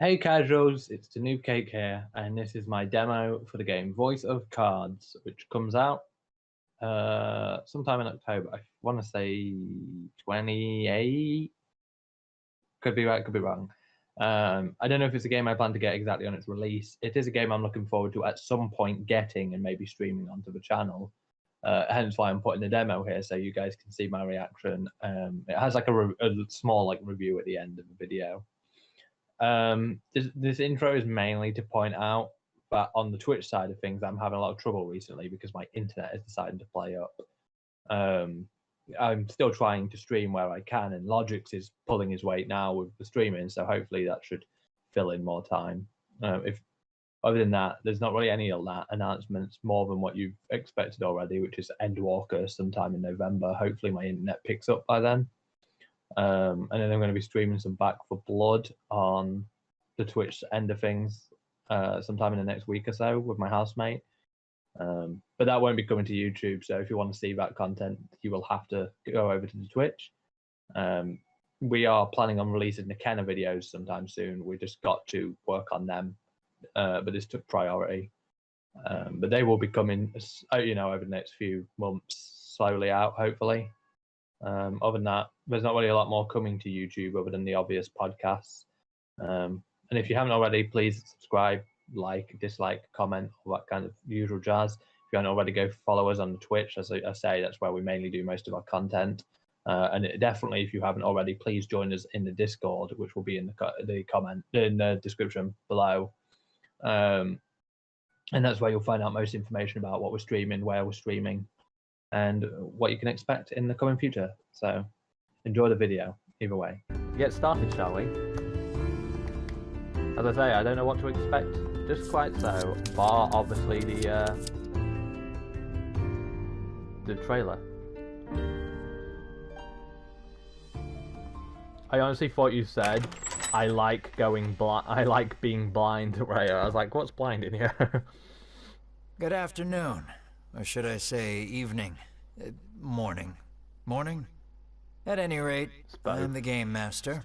Hey casuals, it's TehNoobcake here, and this is my demo for the game Voice of Cards, which comes out sometime in October. I want to say 28. Could be right, could be wrong. I don't know if it's a game I plan to get exactly on its release. It is a game I'm looking forward to at some point getting and maybe streaming onto the channel. Hence why I'm putting the demo here so you guys can see my reaction. It has like a small like review at the end of the video. This intro is mainly to point out that on the Twitch side of things, I'm having a lot of trouble recently because my internet is deciding to play up. I'm still trying to stream where I can, and Logix is pulling his weight now with the streaming, so hopefully that should fill in more time. If other than that, there's not really any of that announcements more than what you've expected already, which is Endwalker sometime in November. Hopefully my internet picks up by then. And then I'm going to be streaming some Back for Blood on the Twitch end of things sometime in the next week or so with my housemate. But that won't be coming to YouTube, so if you want to see that content, you will have to go over to the Twitch. We are planning on releasing the Kenna videos sometime soon. We just got to work on them, but this took priority. But they will be coming, over the next few months, slowly out, hopefully. Other than that, there's not really a lot more coming to YouTube other than the obvious podcasts. And if you haven't already, please subscribe, like, dislike, comment, all that kind of usual jazz. If you haven't already, go follow us on the Twitch. As I say, that's where we mainly do most of our content. And definitely, if you haven't already, please join us in the Discord, which will be in the description below. And that's where you'll find out most information about what we're streaming, where we're streaming, and what you can expect in the coming future. So enjoy the video either way. Get started, shall we? As I say, I don't know what to expect just quite so, bar obviously the trailer. I honestly thought you said I like being blind, Raya. I was like, what's blind in here? Good afternoon. Or should I say evening? Morning. Morning? At any rate, I'm the Game Master.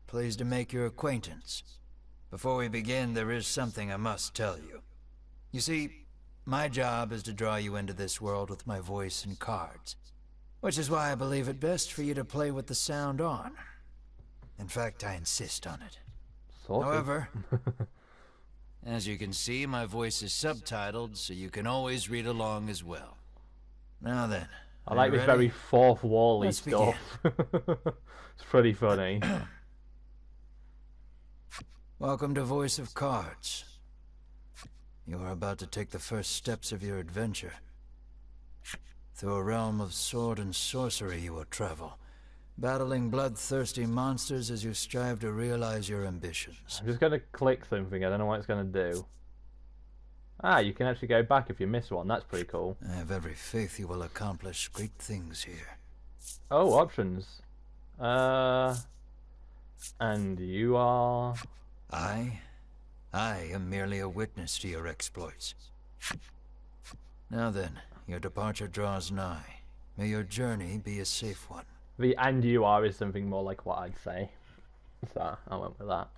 Pleased to make your acquaintance. Before we begin, there is something I must tell you. You see, my job is to draw you into this world with my voice and cards. Which is why I believe it best for you to play with the sound on. In fact, I insist on it. However, as you can see, my voice is subtitled, so you can always read along as well. Now then, I like this very fourth wall-y stuff. It's pretty funny. Welcome to Voice of Cards. You are about to take the first steps of your adventure. Through a realm of sword and sorcery you will travel, battling bloodthirsty monsters as you strive to realize your ambitions. I'm just going to click something, I don't know what it's going to do. Ah, you can actually go back if you miss one, that's pretty cool. I have every faith you will accomplish great things here. Oh, options. And you are... I am merely a witness to your exploits. Now then, your departure draws nigh. May your journey be a safe one. The "and you are" is something more like what I'd say. So, I went with that.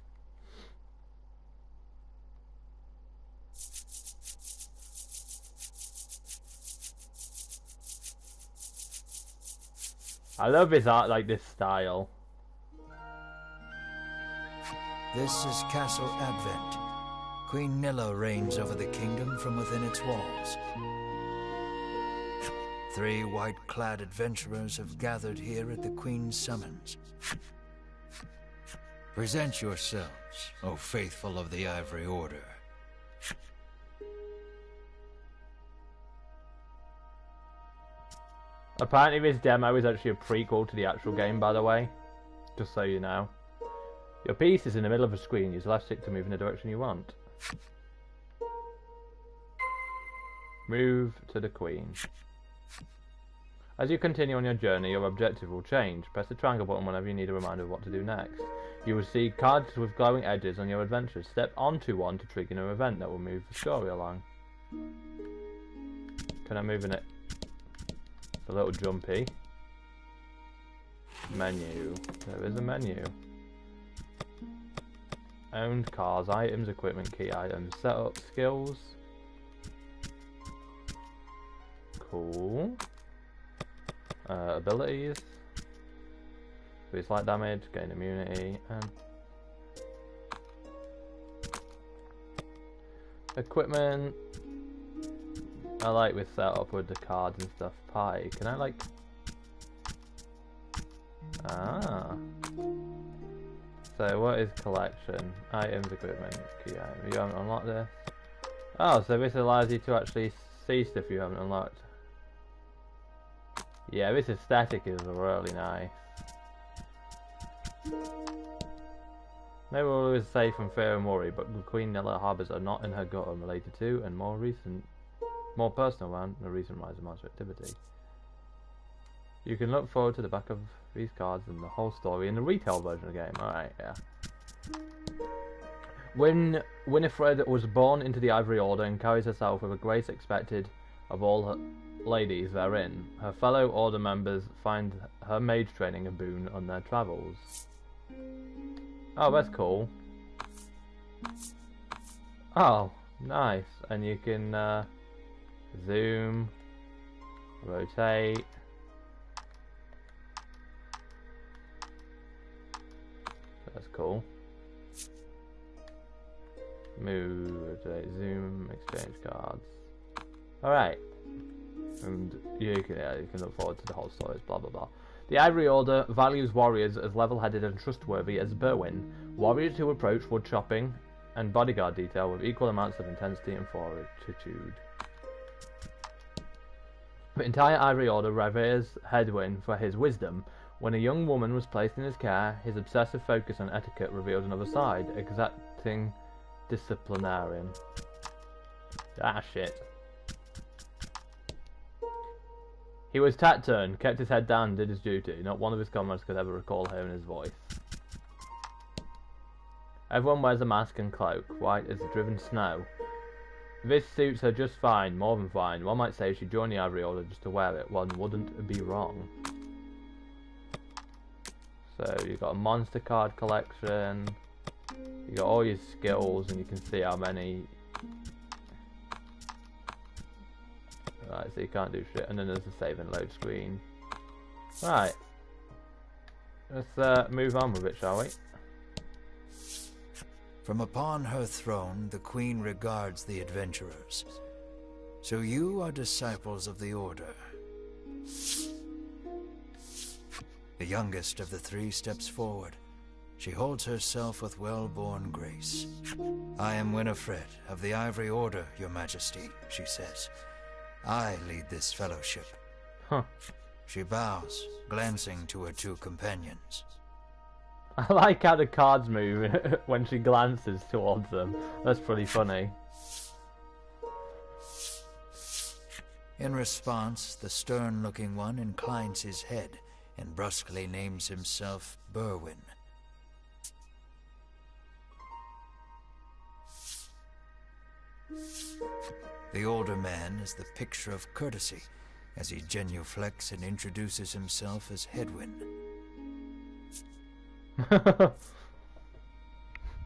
I love his art, like this style. This is Castle Advent. Queen Nilla reigns over the kingdom from within its walls. 3 white-clad adventurers have gathered here at the Queen's summons. Present yourselves, O faithful of the Ivory Order. Apparently this demo is actually a prequel to the actual game, by the way. Just so you know. Your piece is in the middle of the screen. Use left stick to move in the direction you want. Move to the Queen. As you continue on your journey, your objective will change. Press the triangle button whenever you need a reminder of what to do next. You will see cards with glowing edges on your adventures. Step onto one to trigger an event that will move the story along. Can I move in it? It's a little jumpy. Menu. There is a menu. Owned cars, items, equipment, key items, setup skills. Cool. Abilities. Increase light damage, gain immunity, and equipment. I like with setup with the cards and stuff. Party. Can I like? Ah. So what is collection? Items, equipment, key item. You haven't unlocked this. Oh, so this allows you to actually see stuff you haven't unlocked. Yeah, this aesthetic is really nice. No rule is safe from fear and worry, but the Queen Nilla harbours are not in her gut and related to, and more personal around the recent rise of monster activity. You can look forward to the back of these cards and the whole story in the retail version of the game. Alright, yeah. When Winifred was born into the Ivory Order and carries herself with a grace expected of all her ladies therein, her fellow Order members find her mage training a boon on their travels. Oh, that's cool. Oh, nice. And you can zoom, rotate. That's cool. Move, rotate, zoom, exchange cards. Alright. And you can look forward to the whole stories, blah blah blah. The Ivory Order values warriors as level-headed and trustworthy as Berwyn. Warriors who approach wood chopping and bodyguard detail with equal amounts of intensity and fortitude. The entire Ivory Order reveres Hedwyn for his wisdom. When a young woman was placed in his care, his obsessive focus on etiquette revealed another side, exacting disciplinarian. Ah, shit. He was taciturn, kept his head down and did his duty. Not one of his comrades could ever recall hearing his voice. Everyone wears a mask and cloak, white as the driven snow. This suits her just fine, more than fine. One might say she joined the Ivory Order just to wear it. One wouldn't be wrong. So you've got a monster card collection. You got all your skills, and you can see how many. Right, so you can't do shit, and then there's a save and load screen. Right, let's move on with it, shall we? From upon her throne, the Queen regards the adventurers. So you are disciples of the Order. The youngest of the three steps forward. She holds herself with well-born grace. I am Winifred of the Ivory Order, Your Majesty, she says. I lead this fellowship. Huh. She bows, glancing to her two companions. I like how the cards move when she glances towards them. That's pretty funny. In response, the stern-looking one inclines his head and brusquely names himself Berwyn. The older man is the picture of courtesy as he genuflects and introduces himself as Hedwyn.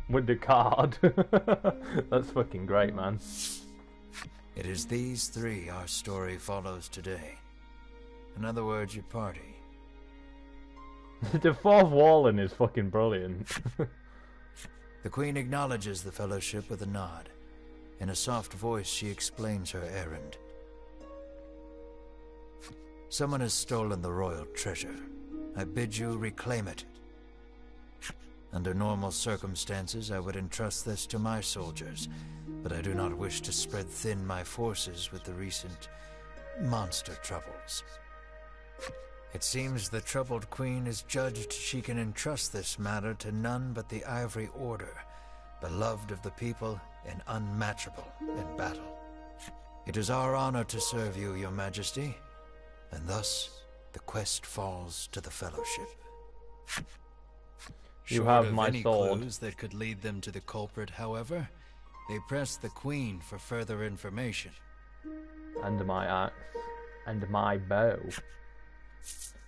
With the card. That's fucking great, man. It is these three our story follows today. In other words, your party. The fourth wall in is fucking brilliant. The Queen acknowledges the fellowship with a nod. In a soft voice, she explains her errand. Someone has stolen the royal treasure. I bid you reclaim it. Under normal circumstances, I would entrust this to my soldiers, but I do not wish to spread thin my forces with the recent monster troubles. It seems the troubled Queen is judged she can entrust this matter to none but the Ivory Order, beloved of the people and unmatchable in battle. It is our honor to serve you, Your Majesty, and thus the quest falls to the Fellowship. You have my any sword. Clues that could lead them to the culprit, however, they press the Queen for further information. And my axe. And my bow.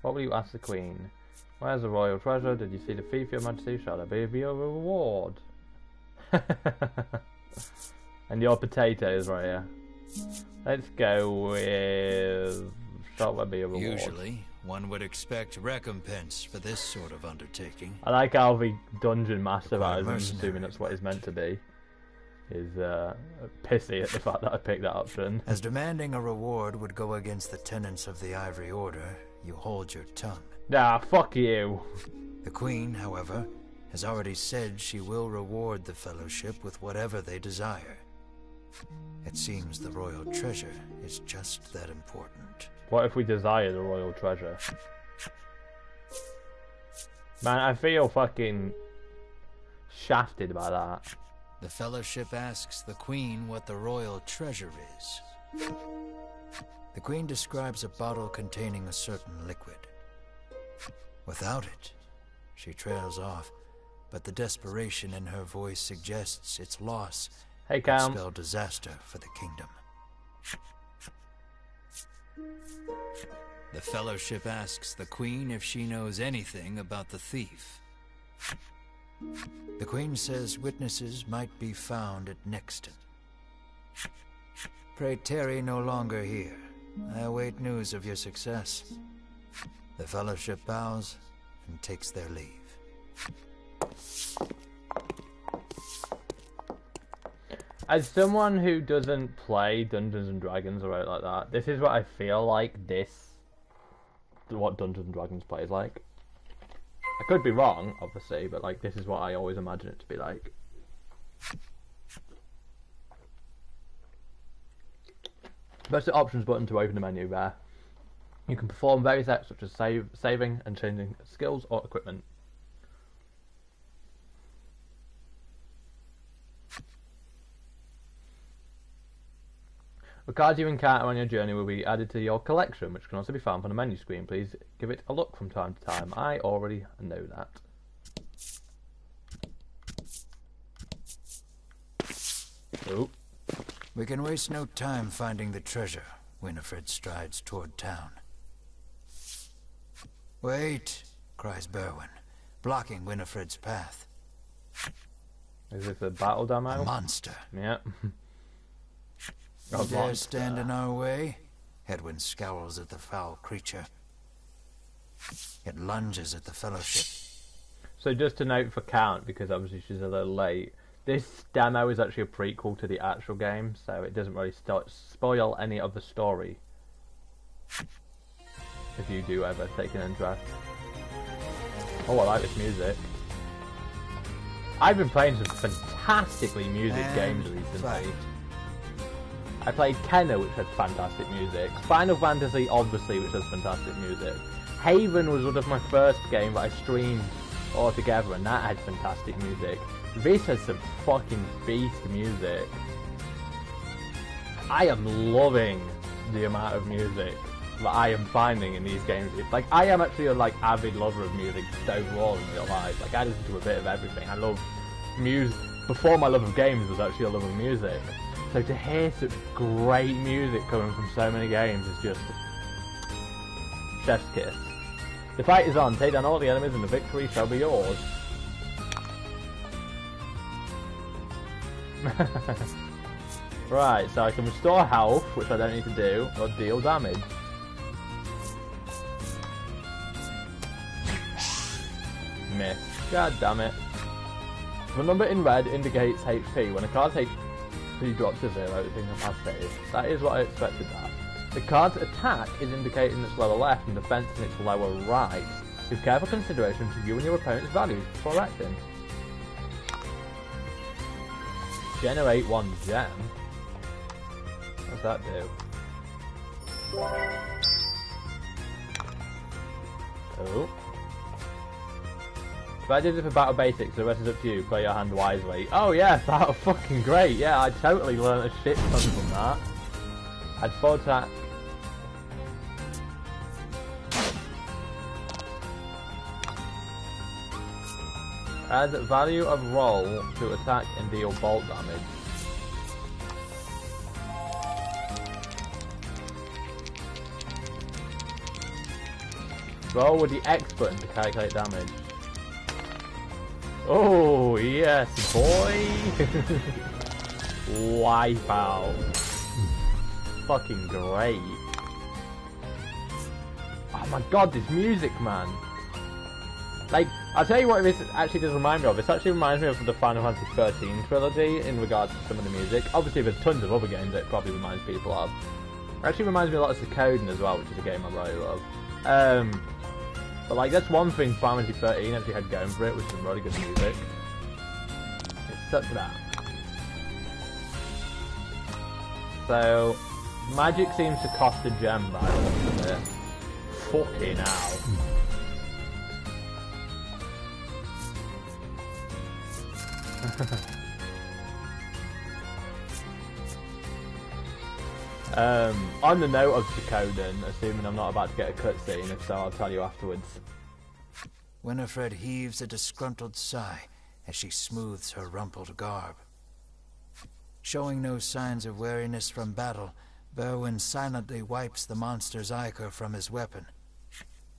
What will you ask the Queen? Where's the royal treasure? Did you see the thief, Your Majesty? Shall I be your reward? And your potatoes right here. Let's go with... Shall there be a reward? Usually, one would expect recompense for this sort of undertaking. I like how the dungeon master, Quite I'm assuming that's what he's meant to be, is pissy at the fact that I picked that option. As demanding a reward would go against the tenets of the Ivory Order, you hold your tongue. Nah, fuck you. The Queen, however, has already said she will reward the Fellowship with whatever they desire. It seems the royal treasure is just that important. What if we desire the royal treasure? Man, I feel fucking shafted by that. The Fellowship asks the Queen what the royal treasure is. The Queen describes a bottle containing a certain liquid. Without it, she trails off, but the desperation in her voice suggests its loss Hey, would Cam. spell disaster for the kingdom. The Fellowship asks the Queen if she knows anything about the thief. The Queen says witnesses might be found at Nexton. Pray tarry no longer here. I await news of your success. The Fellowship bows and takes their leave. As someone who doesn't play Dungeons and Dragons or anything like that, this is what I feel like what Dungeons and Dragons plays like. I could be wrong, obviously, but like this is what I always imagine it to be like. Press the options button to open the menu there. You can perform various acts such as saving and changing skills or equipment. The cards you encounter on your journey will be added to your collection, which can also be found on the menu screen. Please give it a look from time to time. I already know that. Oh. We can waste no time finding the treasure. Winifred strides toward town. Wait, cries Berwin, blocking Winifred's path. Is this a battle demo? A monster. Yeah. You dare stand in our way? Hedwin scowls at the foul creature. It lunges at the Fellowship. So just to note for Count, because obviously she's a little late, this demo is actually a prequel to the actual game, so it doesn't really spoil any of the story. If you do ever take an interest. Oh, I like this music. I've been playing some fantastically music games recently. Fight. I played Kenna, which had fantastic music. Final Fantasy, obviously, which has fantastic music. Haven was one of my first games that I streamed all together, and that had fantastic music. This has some fucking beast music. I am loving the amount of music that I am finding in these games. It's like, I am actually a avid lover of music just overall in real life. Like, I listen to a bit of everything. I love music. Before my love of games was actually a love of music. So to hear such great music coming from so many games is just chef's kiss. The fight is on. Take down all the enemies and the victory shall be yours. Right, so I can restore health, which I don't need to do, or deal damage. Miss. God damn it. The number in red indicates HP. When a card's HP drops to 0, it's incapacitated. That is what I expected that. The card's attack is indicated in its lower left and defense in its lower right. Give careful consideration to you and your opponent's values before acting. Generate 1 gem. What's that do? Oh. If I did it for battle basics, the rest is up to you. Play your hand wisely. Oh yeah, that was fucking great. Yeah, I totally learned a shit ton from that. I'd full attack. Add value of roll to attack and deal bolt damage. Roll with the X button to calculate damage. Oh, yes, boy! Wipeout. Fucking great. Oh my god, this music, man. Like, I'll tell you what this actually does remind me of. This actually reminds me of the Final Fantasy 13 trilogy in regards to some of the music. Obviously, there's tons of other games that it probably reminds people of. It actually reminds me a lot of Suikoden as well, which is a game I really love. But like, that's one thing Final Fantasy 13 actually had going for it, which is some really good music. It's such that. So, magic seems to cost a gem by the looks of it. Fucking hell. On the note of Suikoden, assuming I'm not about to get a cutscene, if so I'll tell you afterwards. Winifred heaves a disgruntled sigh as she smooths her rumpled garb. Showing no signs of weariness from battle, Berwyn silently wipes the monster's ichor from his weapon.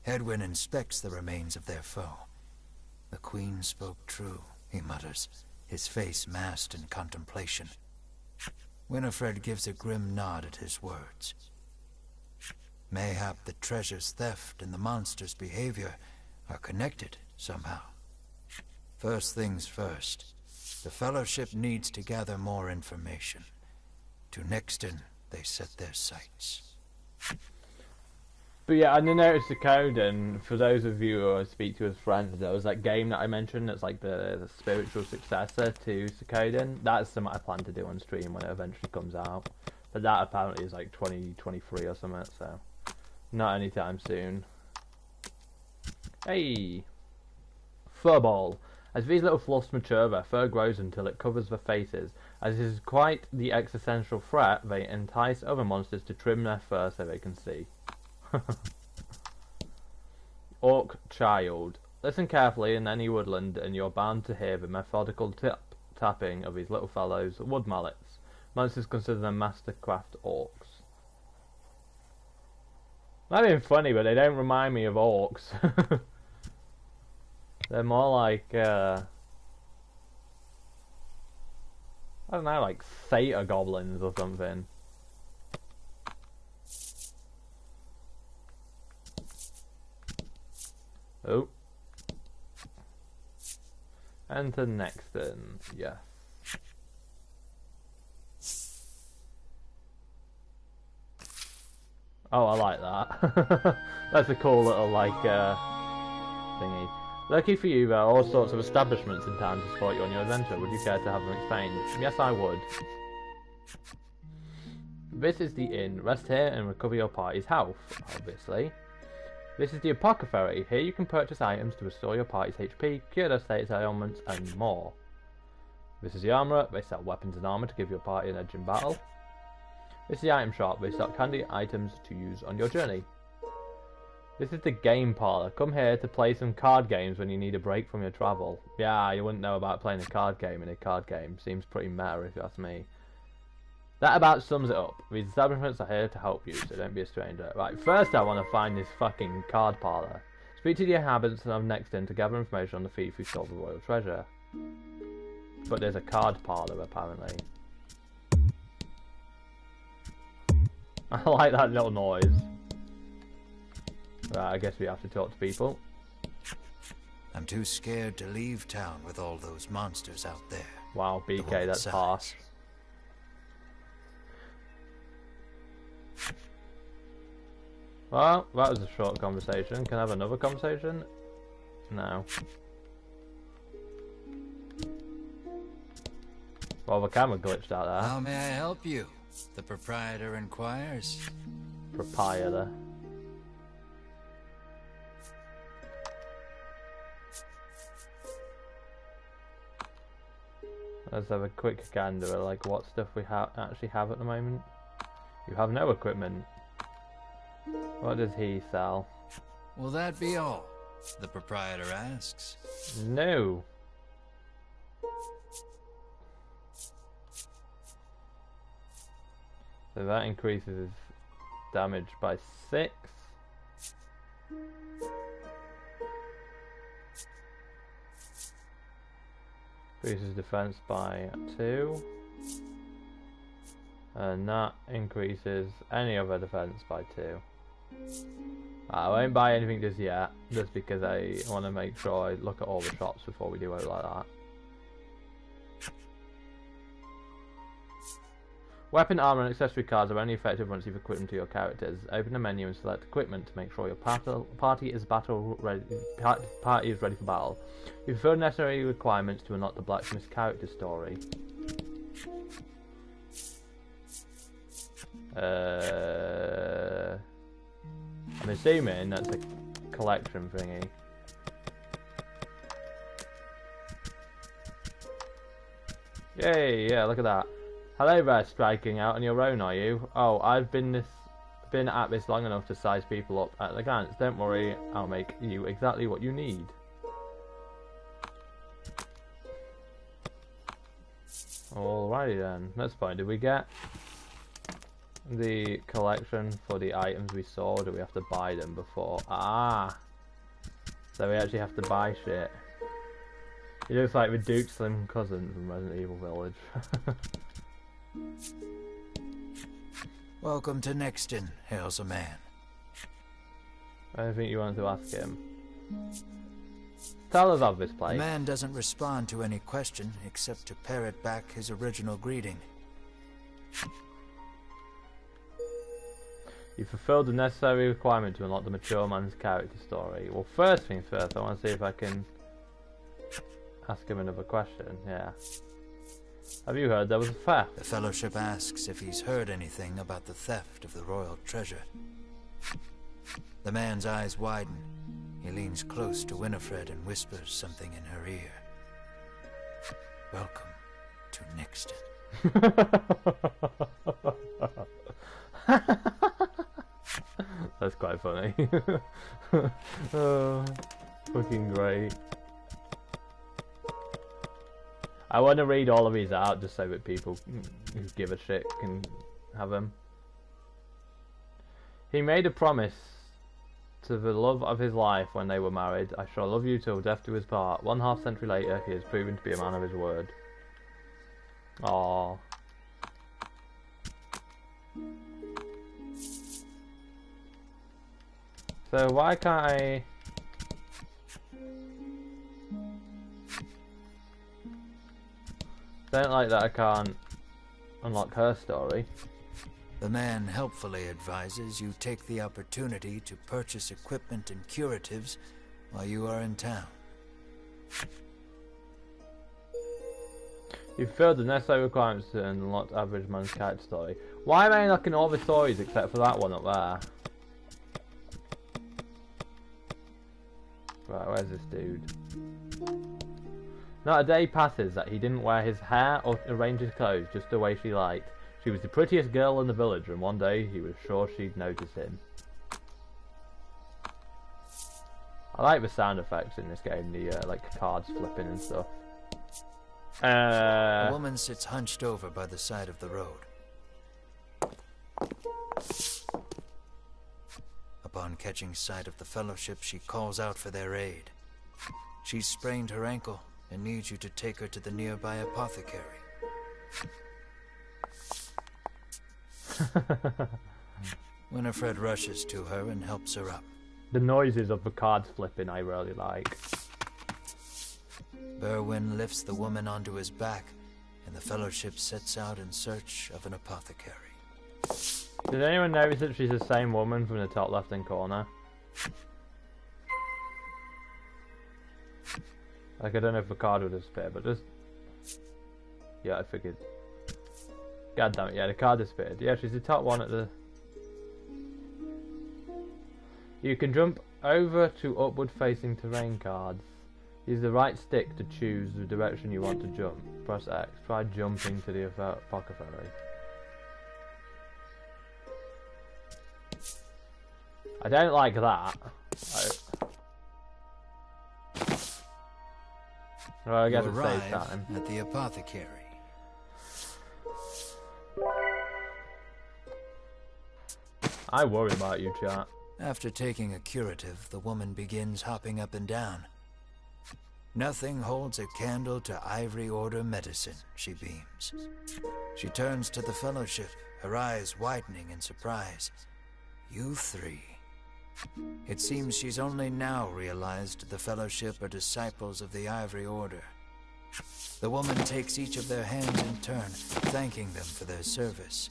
Hedwyn inspects the remains of their foe. The Queen spoke true, he mutters, his face masked in contemplation. Winifred gives a grim nod at his words. Mayhap the treasure's theft and the monster's behavior are connected somehow. First things first, the Fellowship needs to gather more information. To Nixton, they set their sights. But yeah, and I noticed Suikoden, for those of you who I speak to as friends, there was that game that I mentioned that's like the spiritual successor to Suikoden. That's something I plan to do on stream when it eventually comes out. But that apparently is like 2023 or something, so not anytime soon. Hey! Furball. As these little fluffs mature, their fur grows until it covers their faces. As it is quite the existential threat, they entice other monsters to trim their fur so they can see. Orc Child. Listen carefully in any woodland and you're bound to hear the methodical tapping of these little fellows, wood mallets. Monsters consider them mastercraft orcs. Not even funny, but they don't remind me of orcs. They're more like, I don't know, like satyr goblins or something. Oh. Enter Nexton, yes. Oh, I like that. That's a cool little, like, thingy. Lucky for you, there are all sorts of establishments in town to support you on your adventure. Would you care to have them explained? Yes, I would. This is the inn. Rest here and recover your party's health, obviously. This is the apothecary. Here you can purchase items to restore your party's HP, cure their status ailments, and more. This is the armourer. They sell weapons and armour to give your party an edge in battle. This is the item shop. They stock handy items to use on your journey. This is the game parlour. Come here to play some card games when you need a break from your travel. Yeah, you wouldn't know about playing a card game in a card game. Seems pretty meta if you ask me. That about sums it up. These establishments are here to help you, so don't be a stranger. Right, first I want to find this fucking card parlour. Speak to the inhabitants of Nexton to gather information on the thief who stole the royal treasure. But there's a card parlour, apparently. I like that little noise. Right, I guess we have to talk to people. I'm too scared to leave town with all those monsters out there. Wow, BK, that's harsh. Well, that was a short conversation. Can I have another conversation? No. Well, the camera glitched out there. How may I help you? The proprietor inquires. Proprietor. Let's have a quick gander at like what stuff we actually have at the moment. You have no equipment. What does he sell? Will that be all? The proprietor asks. No. So that increases damage by 6. Increases defense by 2. And that increases any other defense by 2. I won't buy anything just yet, just because I want to make sure I look at all the shops before we do it like that. Weapon, armor, and accessory cards are only effective once you've equipped them to your characters. Open the menu and select equipment to make sure your party is ready for battle. You fulfill necessary requirements to unlock the blacksmith's character story. I'm assuming that's a collection thingy. Yay, yeah, look at that. Hello there, striking out on your own, are you? Oh, I've been at this long enough to size people up at a glance. Don't worry, I'll make you exactly what you need. Alrighty then, that's fine. Did we get the collection for the items we saw, or do we have to buy them before? Ah! So we actually have to buy shit. He looks like the Duke's slim cousin from Resident Evil Village. Welcome to Nexton, hails a man. Anything you wanted to ask him? Tell us of this place. The man doesn't respond to any question except to parrot back his original greeting. You fulfilled the necessary requirement to unlock the mature man's character story. Well, first things first, I want to see if I can ask him another question. Yeah. Have you heard there was a theft? The Fellowship asks if he's heard anything about the theft of the royal treasure. The man's eyes widen. He leans close to Winifred and whispers something in her ear. Welcome to Nexton. That's quite funny. Oh, fucking great. I want to read all of these out just so that people who give a shit can have them. He made a promise to the love of his life when they were married. I shall love you till death do us part. 1/2 century later, he has proven to be a man of his word. Aww. So why can't I... Don't like that I can't unlock her story. The man helpfully advises you take the opportunity to purchase equipment and curatives while you are in town. You've filled the necessary requirements to unlock average man's character story. Why am I unlocking all the stories except for that one up there? Right, where's this dude? Not a day passes that he didn't wear his hair or arrange his clothes just the way she liked. She was the prettiest girl in the village, and one day he was sure she'd notice him. I like the sound effects in this game, the like cards flipping and stuff. A woman sits hunched over by the side of the road. Upon catching sight of the Fellowship, she calls out for their aid. She's sprained her ankle and needs you to take her to the nearby apothecary. Winifred rushes to her and helps her up. The noises of the cards flipping I really like. Berwin lifts the woman onto his back, and the Fellowship sets out in search of an apothecary. Did anyone notice that she's the same woman from the top left-hand corner? Like, I don't know if the card would disappear, but just... Yeah, I figured. God damn it, yeah, the card disappeared. Yeah, she's the top one at the... You can jump over to upward-facing terrain cards. Use the right stick to choose the direction you want to jump. Press X. Try jumping to the apothecary. I don't like that. Well, I guess You it's arrive save time. at the apothecary. I worry about you, chat. After taking a curative, the woman begins hopping up and down. Nothing holds a candle to Ivory Order medicine, she beams. She turns to the Fellowship, her eyes widening in surprise. You three. It seems she's only now realized the Fellowship are disciples of the Ivory Order. The woman takes each of their hands in turn, thanking them for their service.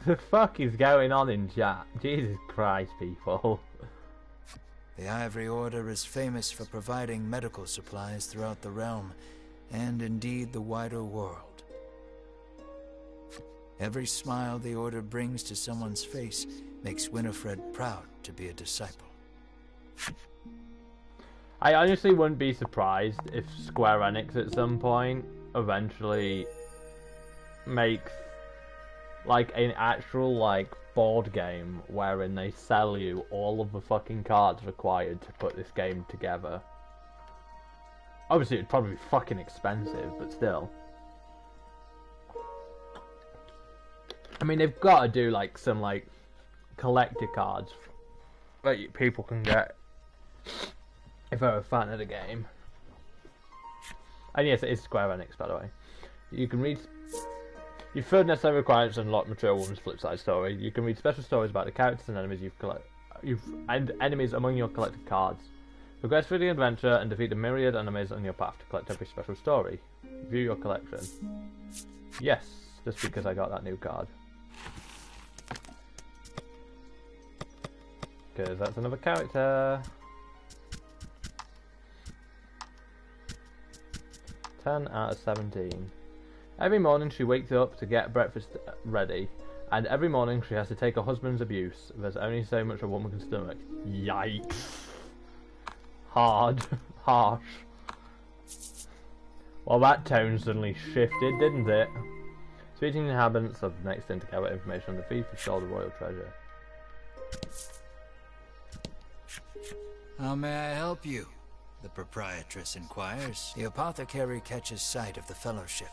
The fuck is going on in chat? Jesus Christ, people. The Ivory Order is famous for providing medical supplies throughout the realm, and indeed the wider world. Every smile the Order brings to someone's face makes Winifred proud to be a disciple. I honestly wouldn't be surprised if Square Enix at some point eventually makes like an actual like board game wherein they sell you all of the fucking cards required to put this game together. Obviously it'd probably be fucking expensive, but still. I mean, they've got to do like some like collector cards that people can get if they're a fan of the game. And yes, it is Square Enix, by the way. You can read. You've filled necessary requirements and unlocked Mature Woman's flip side story. You can read special stories about the characters and enemies and enemies among your collected cards. Progress through the adventure and defeat the myriad enemies on your path to collect every special story. View your collection. Yes, just because I got that new card. Because that's another character. 10 out of 17. Every morning she wakes up to get breakfast ready, and every morning she has to take her husband's abuse. There's only so much a woman can stomach. Yikes. Hard. Harsh. Well, that tone suddenly shifted, didn't it? Speaking inhabitants of the next inn to gather information on the thief who stole the royal treasure. How may I help you? The proprietress inquires. The apothecary catches sight of the Fellowship.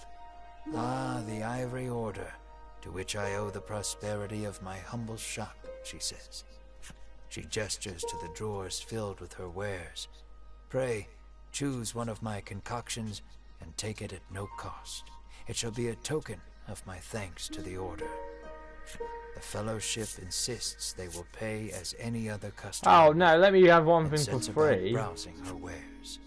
Ah, the Ivory Order, to which I owe the prosperity of my humble shop, she says. She gestures to the drawers filled with her wares. Pray, choose one of my concoctions and take it at no cost. It shall be a token of my thanks to the Order. The Fellowship insists they will pay as any other customer. Oh no, let me have one thing for free. Browsing her wares.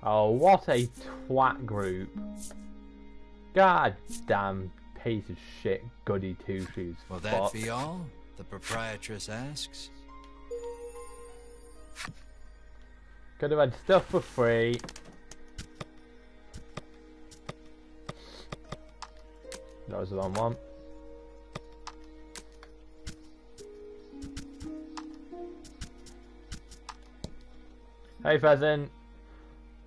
Oh, what a twat group. God damn piece of shit goody two-shoes. Will that be all? The proprietress asks. Could have had stuff for free. That was the wrong one. Hey Pheasant.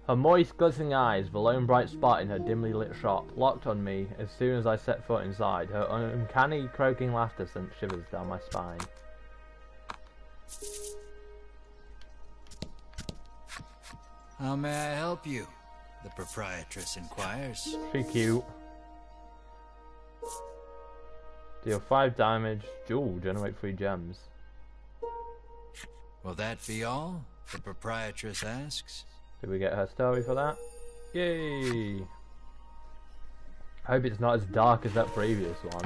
Her moist, glistening eyes, the lone bright spot in her dimly lit shop, locked on me as soon as I set foot inside. Her uncanny, croaking laughter sent shivers down my spine. How may I help you? The proprietress inquires. She cute. Deal 5 damage. Ooh, generate 3 gems. Will that be all? The proprietress asks. Did we get her story for that? Yay! I hope it's not as dark as that previous one.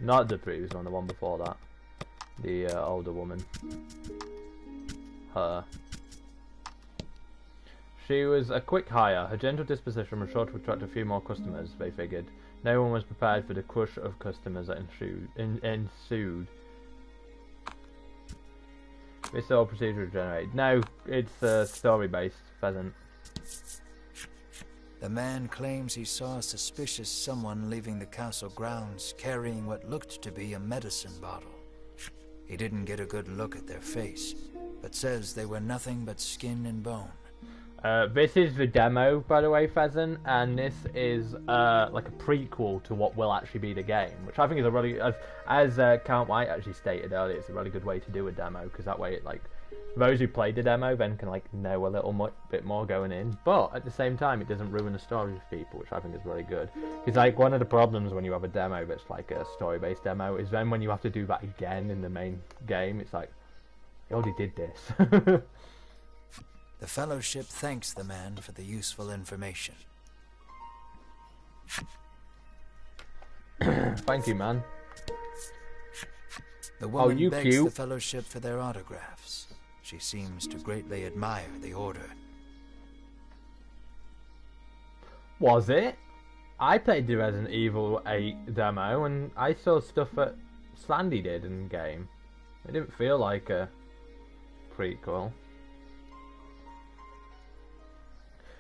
Not the previous one, the one before that. The older woman. Her. She was a quick hire. Her gentle disposition was sure to attract a few more customers, they figured. No one was prepared for the crush of customers that ensued. This all procedure generated. No, it's story-based, Pheasant. The man claims he saw a suspicious someone leaving the castle grounds carrying what looked to be a medicine bottle. He didn't get a good look at their face, but says they were nothing but skin and bone. This is the demo, by the way, Pheasant, and this is like a prequel to what will actually be the game, which I think is a really, as Count White actually stated earlier, it's a really good way to do a demo, because that way it like those who played the demo then can like know a little bit more going in, but at the same time it doesn't ruin the story for people, which I think is really good. Because like one of the problems when you have a demo that's like a story-based demo is then when you have to do that again in the main game, it's like, I already did this. The Fellowship thanks the man for the useful information. Thank you, man. The woman begs the Fellowship for their autographs. She seems to greatly admire the Order. Was it? I played the Resident Evil 8 demo and I saw stuff that Slandy did in the game. It didn't feel like a prequel.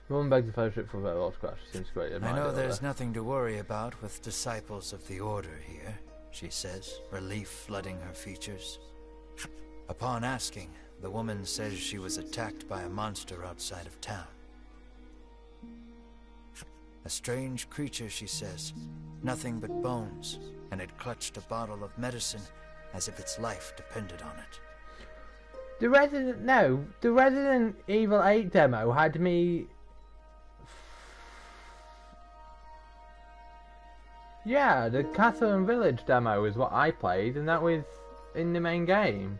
The woman begs the Fellowship for their autographs. She seems great. I know there's nothing to worry about with disciples of the Order here, she says, relief flooding her features. Upon asking, the woman says she was attacked by a monster outside of town. A strange creature, she says, nothing but bones, and it clutched a bottle of medicine as if its life depended on it. The Resident Evil 8 demo had me... Yeah, the Castle and Village demo is what I played, and that was in the main game.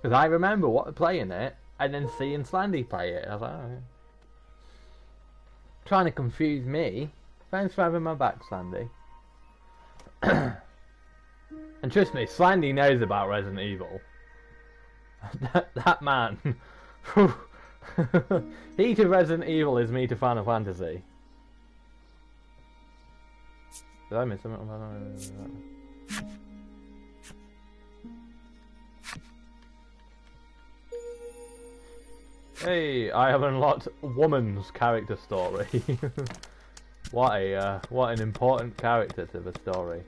Because I remember playing it, and then seeing Slandy play it. I was like, oh, yeah. Trying to confuse me. Thanks for having my back, Slandy. And trust me, Slandy knows about Resident Evil. that man. He to Resident Evil is me to Final Fantasy. Did I miss something? Hey, I have unlocked woman's character story. What an important character to the story.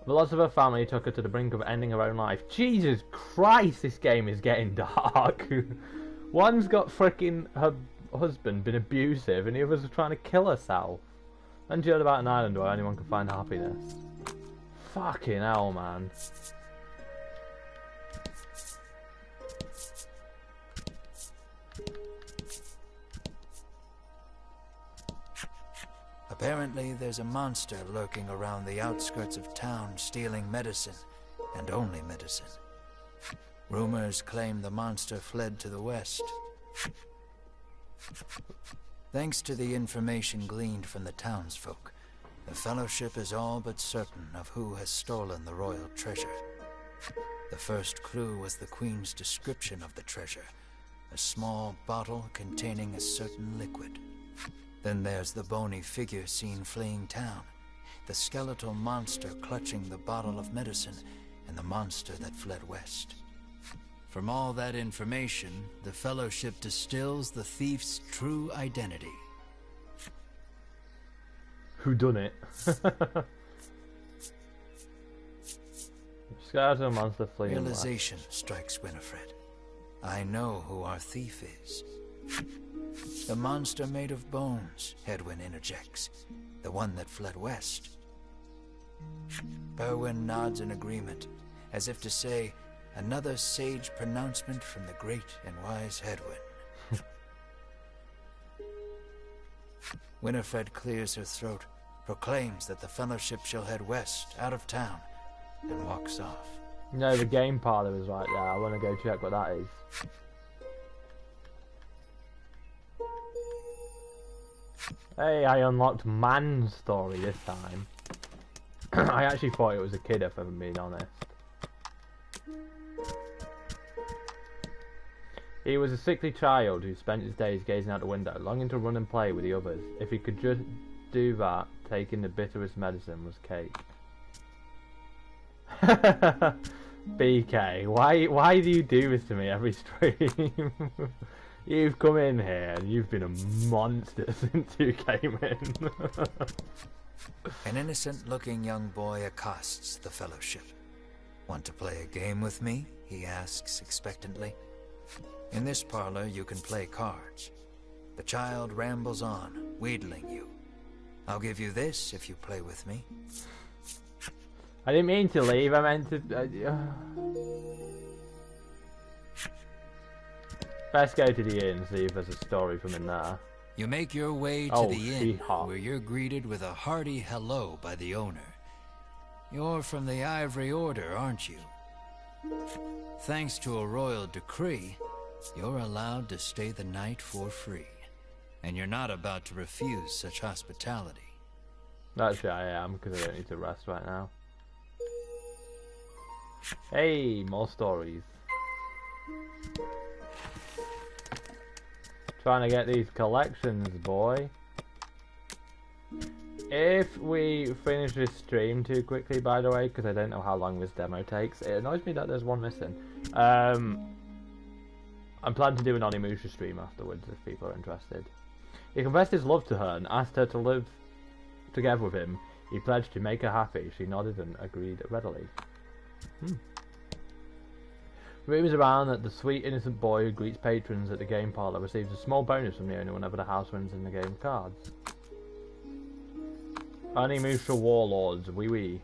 The loss of her family took her to the brink of ending her own life. Jesus Christ, this game is getting dark. One's got frickin' her husband been abusive, and the other's trying to kill herself. And she heard about an island where anyone can find happiness. Fucking hell, man. Apparently, there's a monster lurking around the outskirts of town stealing medicine, and only medicine. Rumors claim the monster fled to the west. Thanks to the information gleaned from the townsfolk, the Fellowship is all but certain of who has stolen the royal treasure. The first clue was the Queen's description of the treasure, a small bottle containing a certain liquid. Then there's the bony figure seen fleeing town, the skeletal monster clutching the bottle of medicine, and the monster that fled west. From all that information, the Fellowship distills the thief's true identity. Who done it? Skeletal monster fleeing. Realization strikes Winifred. I know who our thief is. The monster made of bones, Hedwyn interjects. The one that fled west. Berwyn nods in agreement, as if to say, another sage pronouncement from the great and wise Hedwyn. Winifred clears her throat, proclaims that the Fellowship shall head west, out of town, and walks off. No, the game parlor is right there. I want to go check what that is. Hey, I unlocked man's story this time. I actually thought it was a kid, if I'm being honest. He was a sickly child who spent his days gazing out the window, longing to run and play with the others. If he could just do that, taking the bitterest medicine was cake. BK, why do you do this to me every stream? You've come in here and you've been a monster since you came in. An innocent-looking young boy accosts the Fellowship. Want to play a game with me? He asks expectantly. In this parlor, you can play cards. The child rambles on, wheedling you. I'll give you this if you play with me. I didn't mean to leave, I meant to... Best go to the inn, see if there's a story from in there. You make your way to the inn, where you're greeted with a hearty hello by the owner. You're from the Ivory Order, aren't you? Thanks to a royal decree, you're allowed to stay the night for free. And you're not about to refuse such hospitality. Actually, I am, because I don't need to rest right now. Hey, more stories. Trying to get these collections, boy. If we finish this stream too quickly, by the way, because I don't know how long this demo takes, it annoys me that there's one missing. I'm planning to do an Onimusha stream afterwards if people are interested. He confessed his love to her and asked her to live together with him. He pledged to make her happy. She nodded and agreed readily. Rumours around that the sweet innocent boy who greets patrons at the game parlour receives a small bonus from the owner whenever the house wins in the game of cards. Onimusha Warlords, wee wee.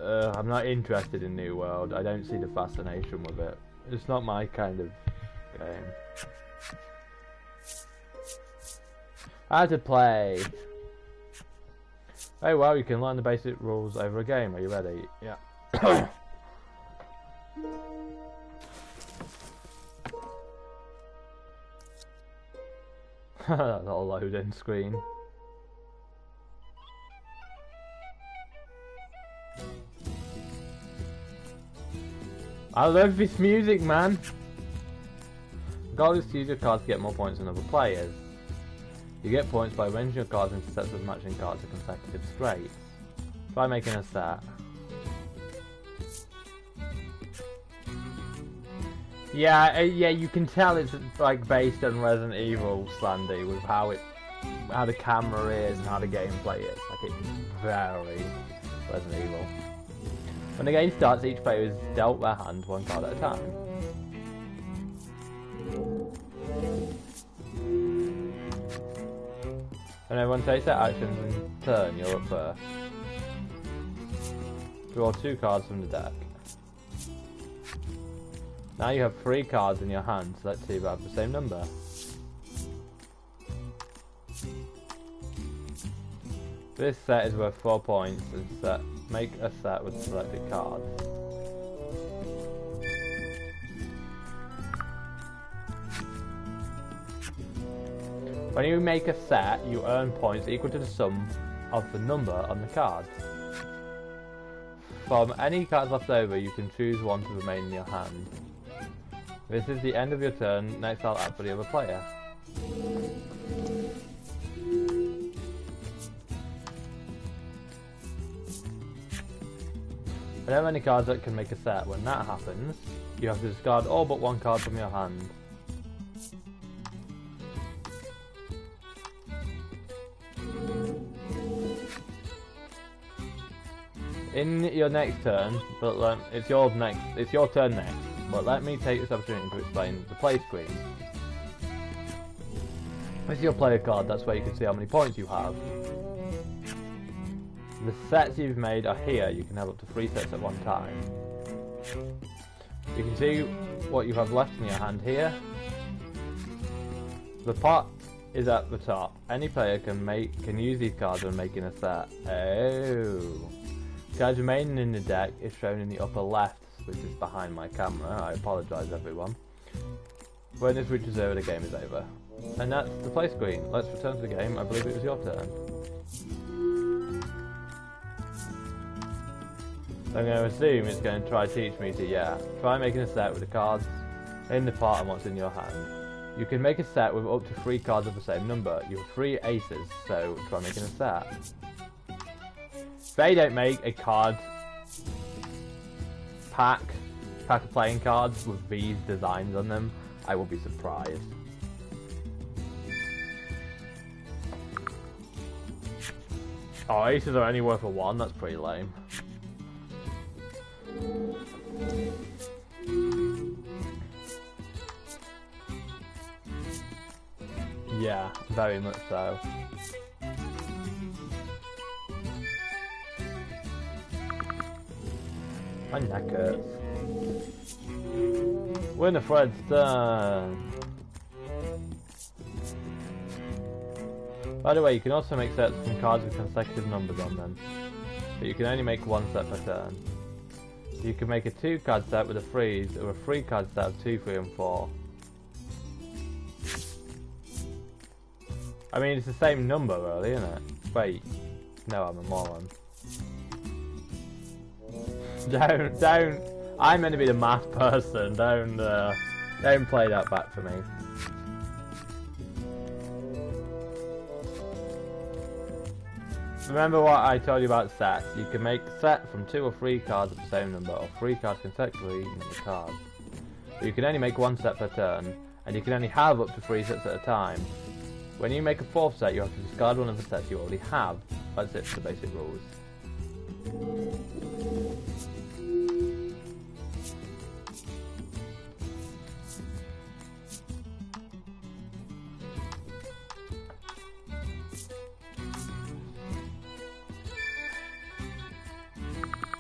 I'm not interested in New World. I don't see the fascination with it. It's not my kind of game. How to play. Oh well, you can learn the basic rules over a game. Are you ready? Yeah. That little loading screen. I love this music, man. Goal is to use your cards to get more points than other players. You get points by arranging your cards into sets of matching cards of consecutive straights. Try making a set. Yeah, you can tell it's like based on Resident Evil, Slandy, with how the camera is and how the gameplay is. Like it's very Resident Evil. When the game starts, each player is dealt their hand one card at a time. When everyone takes their actions in turn, you're up first. Draw 2 cards from the deck. Now you have 3 cards in your hand, select 2 that have the same number. This set is worth 4 points and make a set with selected cards. When you make a set, you earn points equal to the sum of the number on the cards. From any cards left over, you can choose one to remain in your hand. This is the end of your turn. Next I'll act for the other player. There are many cards that can make a set. When that happens, you have to discard all but 1 card from your hand. In your next turn, but it's your turn next. But let me take this opportunity to explain the play screen. This is your player card, that's where you can see how many points you have. The sets you've made are here, you can have up to 3 sets at one time. You can see what you have left in your hand here. The pot is at the top. Any player can use these cards when making a set. Oh. Cards remaining in the deck is shown in the upper left, which is behind my camera. I apologise everyone. When this reaches over, the game is over. And that's the play screen. Let's return to the game. I believe it was your turn. I'm going to assume it's going to try to teach me to, try making a set with the cards in the pot and what's in your hand. You can make a set with up to 3 cards of the same number. You have 3 aces, so try making a set. If they don't make a card pack of playing cards with these designs on them, I will be surprised. Oh, aces are only worth a 1, that's pretty lame. Yeah, very much so. My neck hurts. Winifred's turn. By the way, you can also make sets from cards with consecutive numbers on them, but you can only make one set per turn. You can make a 2-card set with a freeze, or a 3-card set of 2, 3, and 4. I mean, it's the same number, really, isn't it? Wait, no, I'm a moron. Don't. I'm meant to be the math person. Don't play that back for me. Remember what I told you about sets. You can make a set from 2 or 3 cards of the same number, or 3 cards consecutively in the card. But you can only make 1 set per turn, and you can only have up to 3 sets at a time. When you make a 4th set, you have to discard one of the sets you already have. That's it for the basic rules.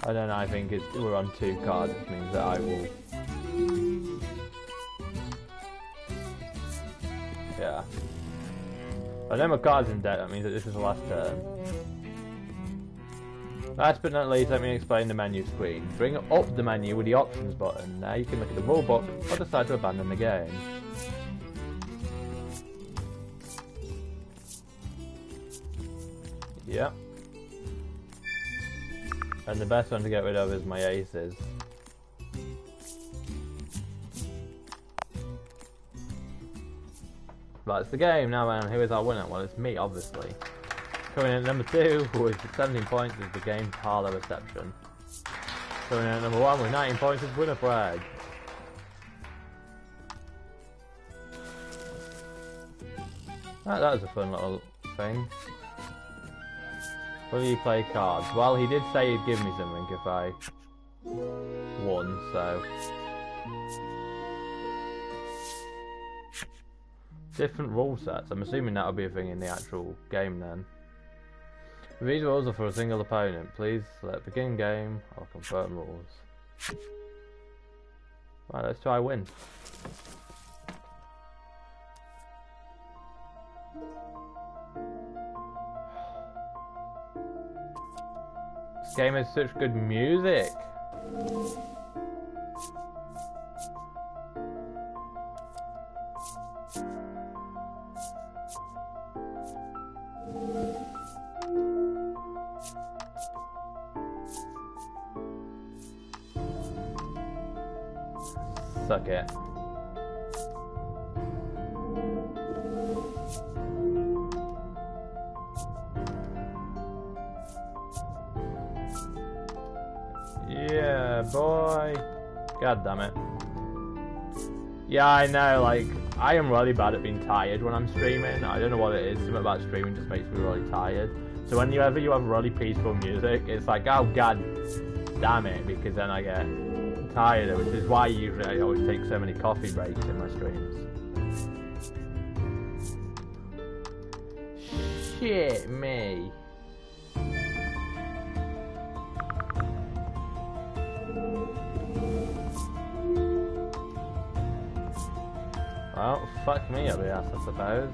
I don't know, I think we're on 2 cards, which means that I will... Yeah. I know my card's in debt, that means that this is the last turn. Last but not least, let me explain the menu screen. Bring up the menu with the options button. Now you can look at the rulebook or decide to abandon the game. Yep. And the best one to get rid of is my aces. That's the game now, man. Who is our winner? Well, it's me, obviously. Coming in at number 2 with 17 points is the game parlor reception. Coming in at number 1 with 19 points is Winifred. That was a fun little thing. Will you play cards? Well, he did say he'd give me something if I won, so... Different rule sets. I'm assuming that'll be a thing in the actual game then. These rules are for a single opponent. Please select begin game or confirm rules. Right, let's try win. This game has such good music. Suck it. Yeah, boy. God damn it. Yeah, I know, like, I am really bad at being tired when I'm streaming. I don't know what it is. Something about streaming just makes me really tired. So whenever you have really peaceful music, it's like, oh god damn it, because then I get tired, which is why usually I always take so many coffee breaks in my streams. Shit me. Well, fuck me up the ass, I suppose.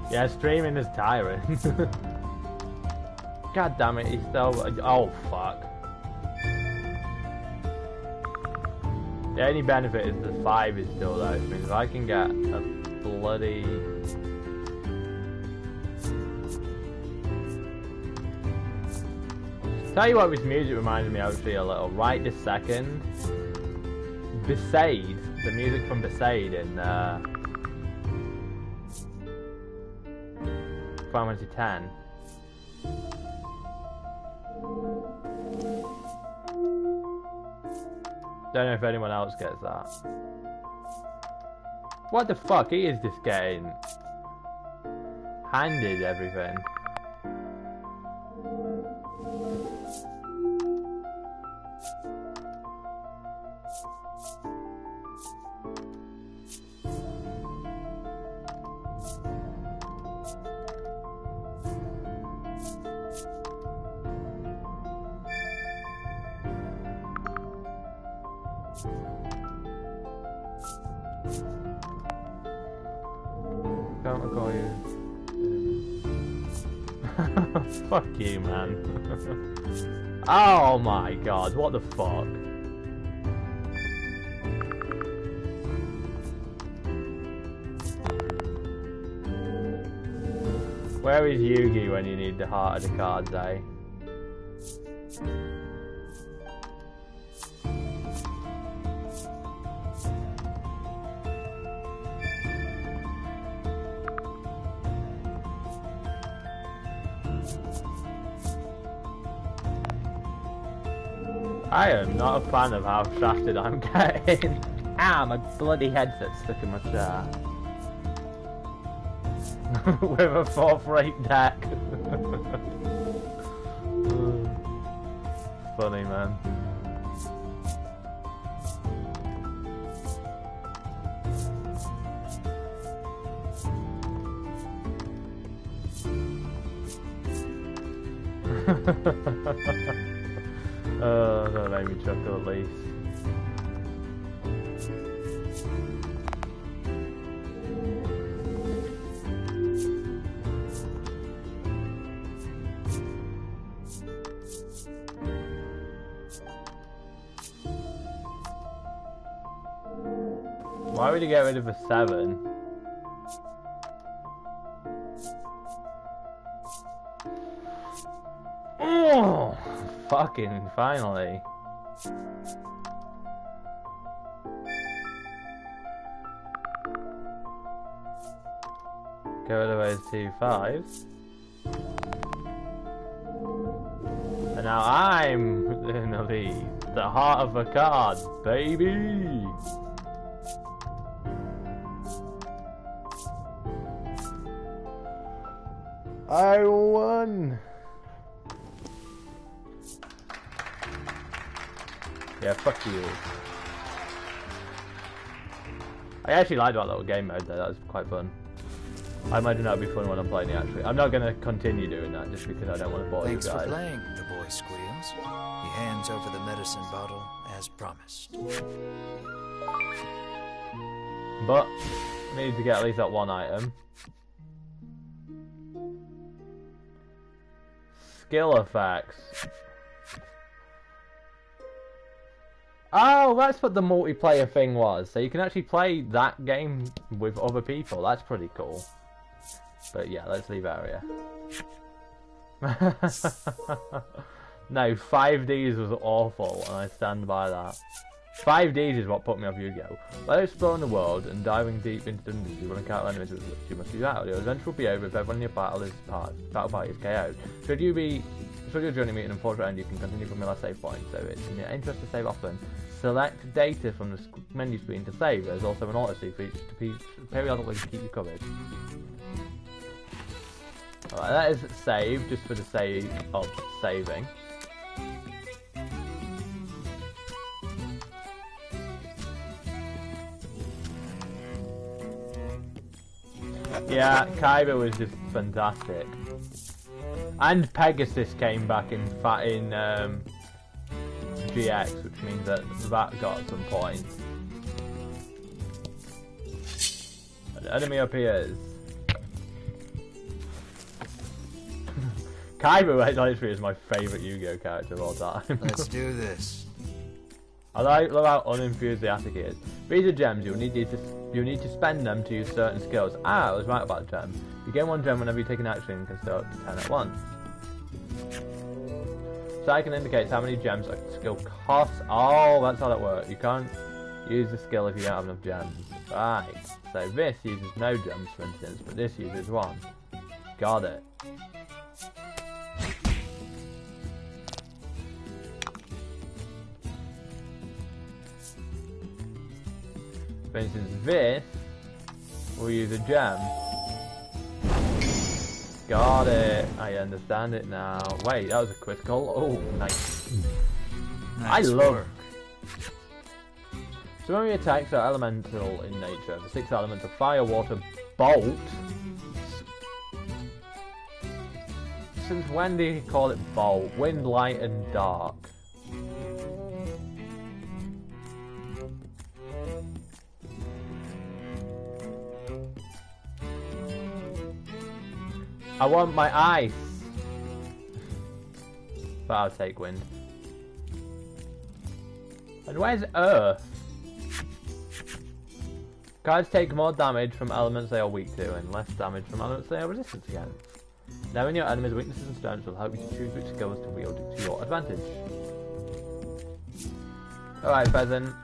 Yeah, streaming is tiring. God damn it, he's still... Oh, fuck. The only benefit is the 5 is still there, which means if I can get a bloody... Tell you what this music reminded me actually a little. Right this second, Besaid, the music from Besaid in Final Fantasy X. Don't know if anyone else gets that. What the fuck? He is just getting handed everything. Can't recall you. Fuck you, man. Oh my god, what the fuck? Where is Yugi when you need the heart of the cards, eh? I am not a fan of how shafted I'm getting. Ah, my bloody headset's stuck in my chair. With a 4th-rate deck. Funny, man. That made me chuckle at least. Why would you get rid of a 7? Oh, fucking finally. Get rid of those 2 5s. And now I'm in the lead. The heart of the card, baby! I won! Yeah, fuck you. I actually liked that little game mode though, that was quite fun. I imagine that would be fun when I'm playing it actually. I'm not going to continue doing that just because I don't want to bore you guys. Thanks for playing, the boy squeals. He hands over the medicine bottle as promised. But, I need to get at least that one item. Skill effects. Oh, that's what the multiplayer thing was. So you can actually play that game with other people. That's pretty cool. But yeah, let's leave area. No, 5Ds was awful, and I stand by that. 5Ds is what put me off Yu-Gi-Oh! While exploring the world and diving deep into dungeons, you will encounter enemies with which you must do battle. Your adventure will be over if everyone in your battle party is KO'd. Should your journey meet an unfortunate end, you can continue from your last save point. So it's in your interest to save often. Select data from the menu screen to save. There's also an auto-save feature to periodically keep you covered. Alright, that is save, just for the sake of saving. Yeah, Kaiba was just fantastic. And Pegasus came back in GX, which means that got some points. An enemy appears. Kaiba literally is my favourite Yu-Gi-Oh character of all time. Let's do this. I love how unenthusiastic he is. These are gems. You'll need to spend them to use certain skills. Ah, I was right about gems. You gain 1 gem whenever you take an action and can store up to 10 at once. So I can indicate how many gems a skill costs. Oh, that's how that works. You can't use the skill if you don't have enough gems. Right. So this uses no gems, for instance, but this uses 1. Got it. For instance, this will use a gem. Got it. I understand it now. Wait, that was a critical. Oh, nice. I love. Some of your attacks are elemental in nature. The 6 elements are fire, water, bolt. Since when do you call it bolt? Wind, light, and dark. I want my ice. But I'll take wind. And where's earth? Cards take more damage from elements they are weak to, and less damage from elements they are resistant against. Knowing your enemy's weaknesses and strengths will help you to choose which skills to wield to your advantage. Alright, peasant.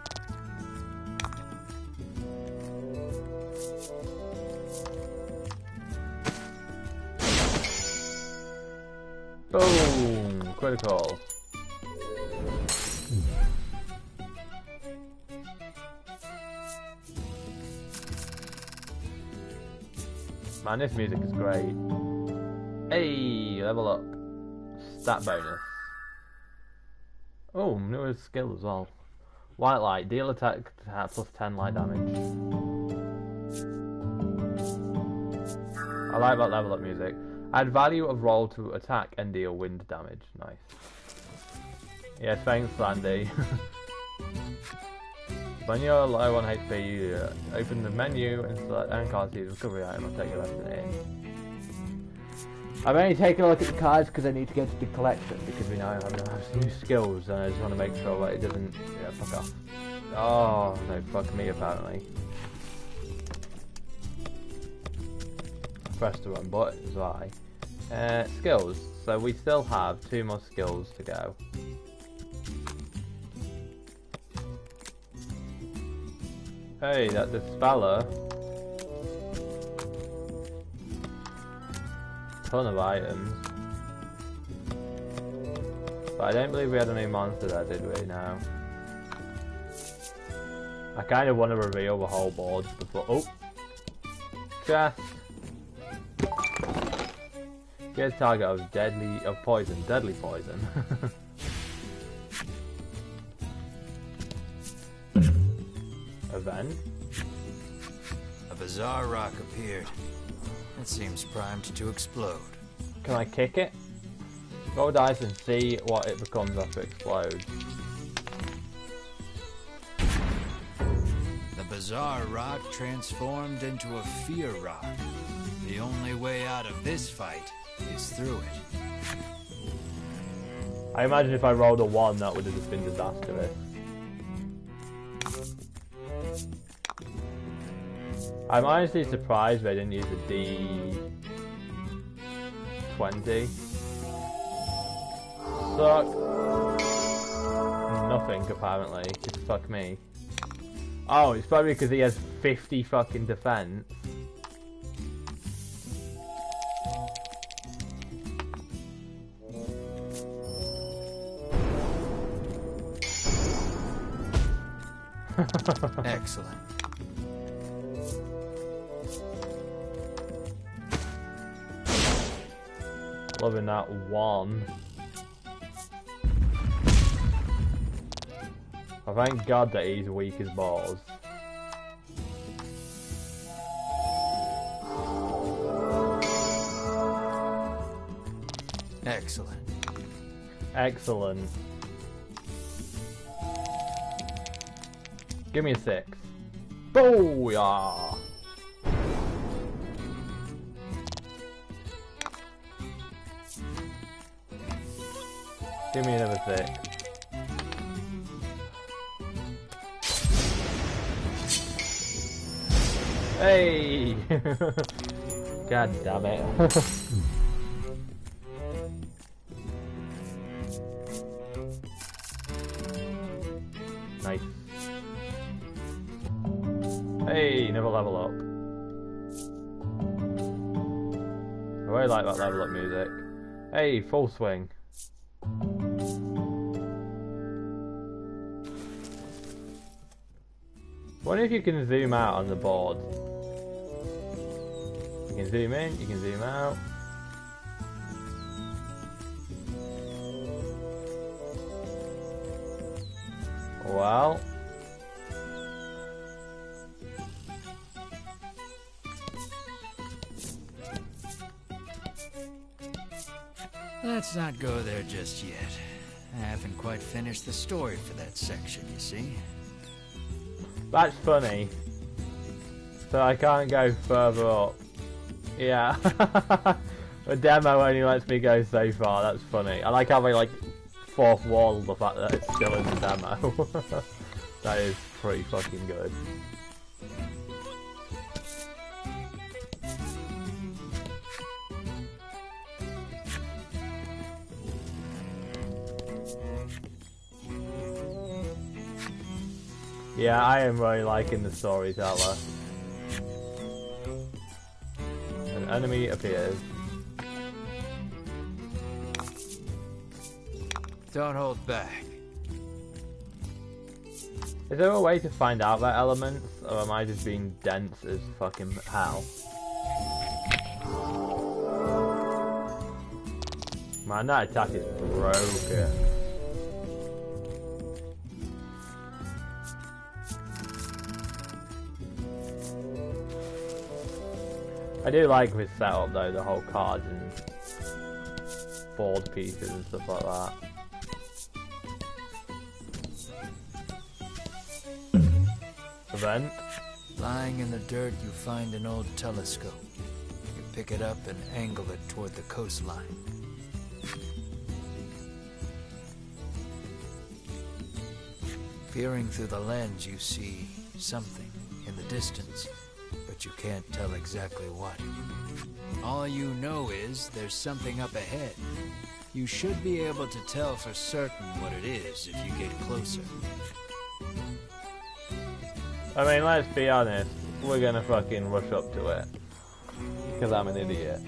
Boom! Critical. Man, this music is great. Hey, level up. Stat bonus. Oh, new skill as well. White light, deal attack plus 10 light damage. I like that level up music. Add value of roll to attack and deal wind damage. Nice. Yes, thanks, Landy. When you're low on HP, you open the menu and select and cast the recovery item and take your left in. I'm only taking a look at the cards because I need to get to the collection because we know I have new skills and I just want to make sure that it doesn't fuck off. Oh no, fuck me apparently. I pressed the wrong button, that's why. Skills. So we still have 2 more skills to go. Hey, that dispeller. Ton of items. But I don't believe we had any monster there, did we? No. I kind of want to reveal the whole board before. Oh! Chest! Get a target of deadly poison. Event. A bizarre rock appeared. It seems primed to explode. Can I kick it? Roll dice and see what it becomes after it explodes. The bizarre rock transformed into a fear rock. The only way out of this fight is through it. I imagine if I rolled a 1, that would have just been disastrous. I'm honestly surprised they didn't use a D20. Suck. Nothing apparently. Just fuck me. Oh, it's probably because he has 50 fucking defense. Excellent. Loving that 1. I thank God that he's weak as balls. Excellent. Excellent. Give me a 6. Booyah! Give me another 6. Hey! God damn it. Nice. Hey, never level up. I really like that level up music. Hey, full swing. I wonder if you can zoom out on the board. You can zoom in, you can zoom out. Well. Let's not go there just yet. I haven't quite finished the story for that section, you see. That's funny. So I can't go further up. Yeah. A demo only lets me go so far. That's funny. I like having like fourth wall the fact that it's still in the demo. That is pretty fucking good. Yeah, I am really liking the storyteller. An enemy appears. Don't hold back. Is there a way to find out that elements, or am I just being dense as fucking hell? Man, that attack is broken. I do like this setup though, the whole cards and board pieces and stuff like that. Event. Lying in the dirt, you find an old telescope. You pick it up and angle it toward the coastline. Peering through the lens, you see something in the distance, but you can't tell exactly what. All you know is there's something up ahead. You should be able to tell for certain what it is if you get closer. I mean, let's be honest, we're gonna fucking rush up to it. Because I'm an idiot.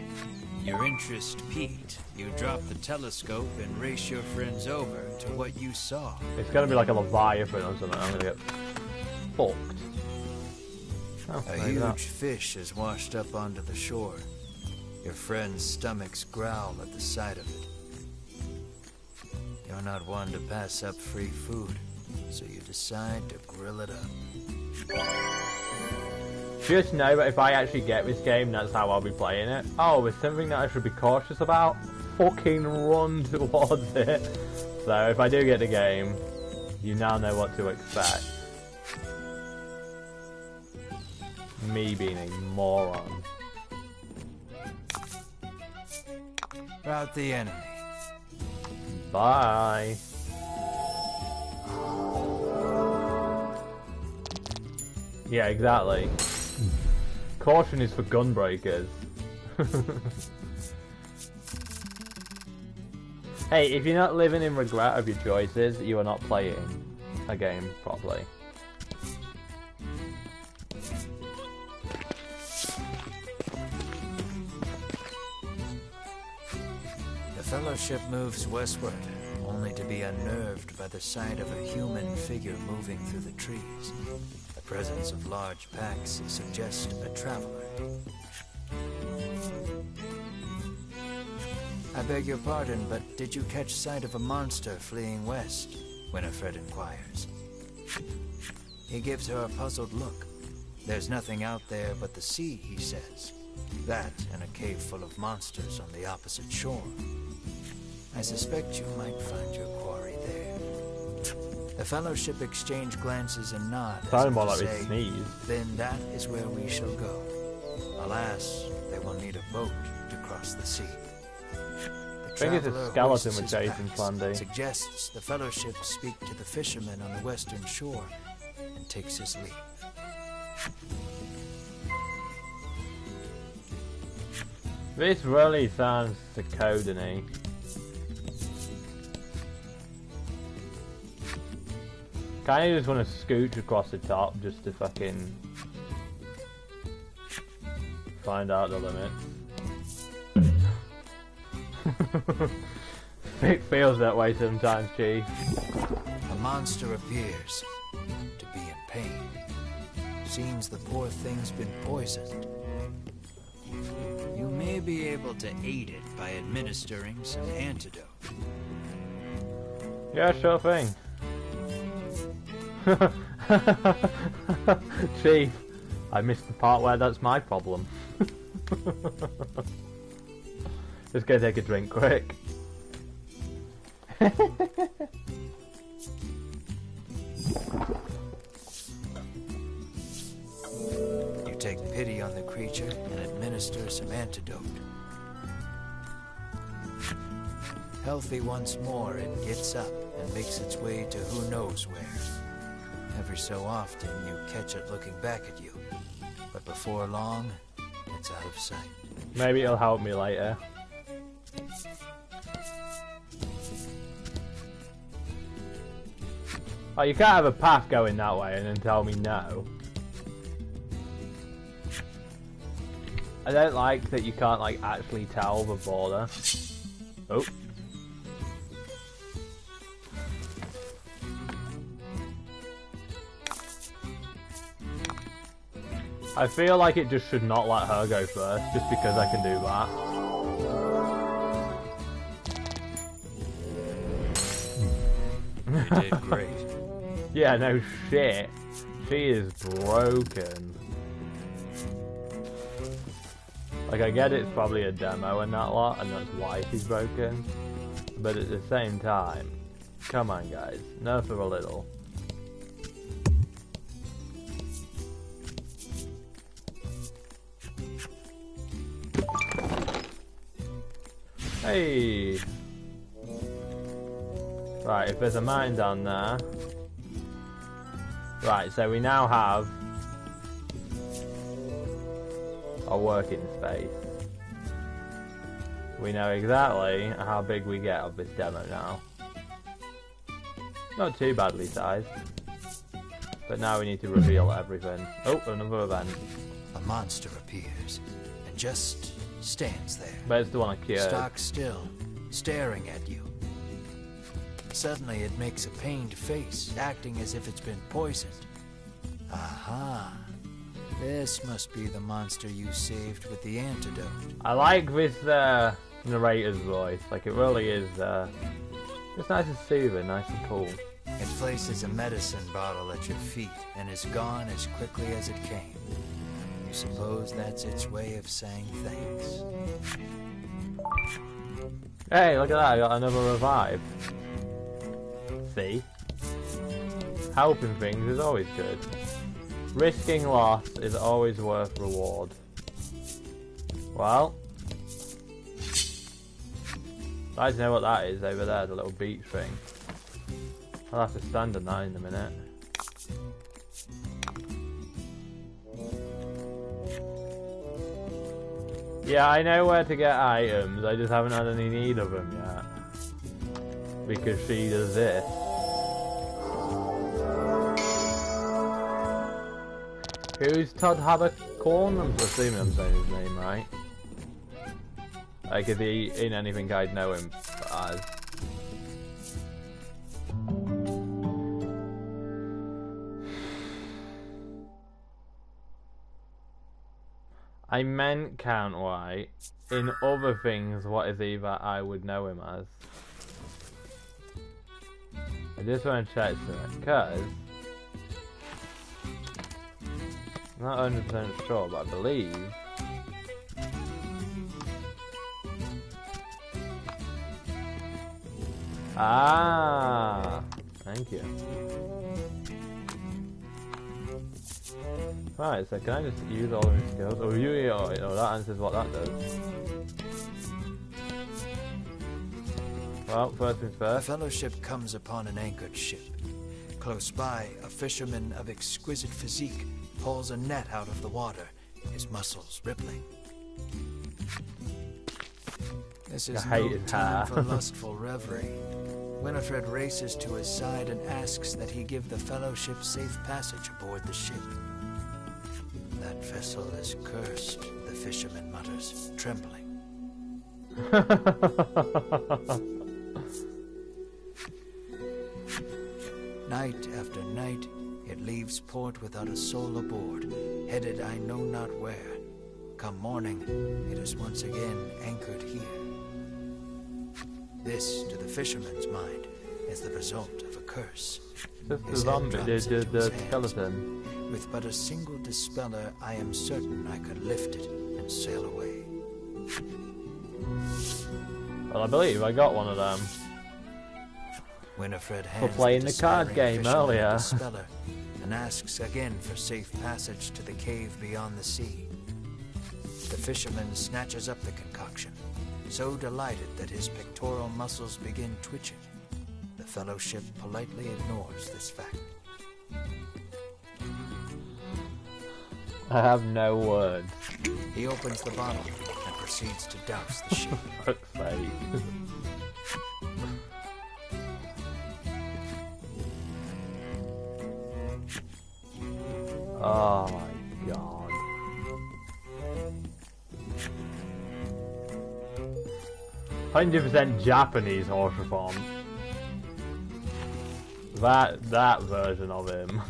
Your interest piqued. You drop the telescope and race your friends over to what you saw. It's gonna be like a Leviathan or something, I'm gonna get fucked. Oh, A huge fish has washed up onto the shore. Your friends' stomachs growl at the sight of it. You're not one to pass up free food, so you decide to grill it up. Just know that if I actually get this game, that's how I'll be playing it. Oh, there's something that I should be cautious about? Fucking run towards it. So if I do get the game, you now know what to expect. Me being a moron. Rout the enemy. Bye. Yeah, exactly. Caution is for gunbreakers. Hey, if you're not living in regret of your choices, you are not playing a game properly. The Fellowship moves westward, only to be unnerved by the sight of a human figure moving through the trees. The presence of large packs suggests a traveler. I beg your pardon, but did you catch sight of a monster fleeing west? Winifred inquires. He gives her a puzzled look. There's nothing out there but the sea, he says. That and a cave full of monsters on the opposite shore. I suspect you might find your quarry there. The Fellowship exchange glances and nod as if to say, then that is where we shall go. Alas, they will need a boat to cross the sea. I think it's a skeleton with Jason Flandy. Suggests the Fellowship speak to the fisherman on the western shore and takes his leave. This really sounds Sakodany. Kinda just want to scooch across the top just to fucking find out the limit. It feels that way sometimes, Chief. A monster appears to be in pain. Seems the poor thing's been poisoned. You may be able to aid it by administering some antidote. Yeah, sure thing. Chief, I missed the part where that's my problem. Just gonna take a drink quick. You take pity on the creature and administer some antidote. Healthy once more, it gets up and makes its way to who knows where. Every so often, you catch it looking back at you. But before long, it's out of sight. Maybe it'll help me later. Oh, you can't have a path going that way and then tell me no. I don't like that you can't like actually tell the border. Oh. I feel like it just should not let her go first, just because I can do that. You did great. Yeah, no shit. She is broken. Like, I get it's probably a demo and that lot, and that's why she's broken. But at the same time, come on guys, nerf her a little. Hey! Right, if there's a mine down there... Right, so we now have a working space. We know exactly how big we get of this demo now. Not too badly sized. But now we need to reveal everything. Oh, another event. A monster appears and just stands there. But it's the one I cured. Stock still, staring at you. Suddenly it makes a pained face, acting as if it's been poisoned. Aha. This must be the monster you saved with the antidote. I like this narrator's voice. Like, it really is it's nice and soothing, nice and cool. It places a medicine bottle at your feet and is gone as quickly as it came. You suppose that's its way of saying thanks. Hey, look at that, I got another revive. See? Helping things is always good. Risking loss is always worth reward. Well, I don't know what that is over there, the little beach thing. I'll have to stand on that in a minute. Yeah, I know where to get items, I just haven't had any need of them yet. Because she does this. Who's Todd Habercorn? I'm assuming I'm saying his name right. Like, is he in anything I'd know him as? I meant count white. In other things, what is he that I would know him as? I just want to check something, because I'm not 100% sure, but I believe thank you. Right, so can I just use all of his skills? Oh, that answers what that does. Well, first things first. The Fellowship comes upon an anchored ship. Close by, a fisherman of exquisite physique pulls a net out of the water, his muscles rippling. This is no time for lustful reverie. Winifred races to his side and asks that he give the Fellowship safe passage aboard the ship. That vessel is cursed, the fisherman mutters, trembling. Night after night, it leaves port without a soul aboard, headed I know not where. Come morning, it is once again anchored here. This, to the fisherman's mind, is the result of a curse. Just the zombie, the skeleton. With but a single dispeller, I am certain I could lift it and sail away. Well, I believe I got one of them. Winifred for playing the card game earlier. And asks again for safe passage to the cave beyond the sea. The fisherman snatches up the concoction, so delighted that his pectoral muscles begin twitching. The fellowship politely ignores this fact. I have no words. He opens the bottle and proceeds to douse the ship. For fuck's sake. Oh my god. "100% Japanese horse reform." That version of him.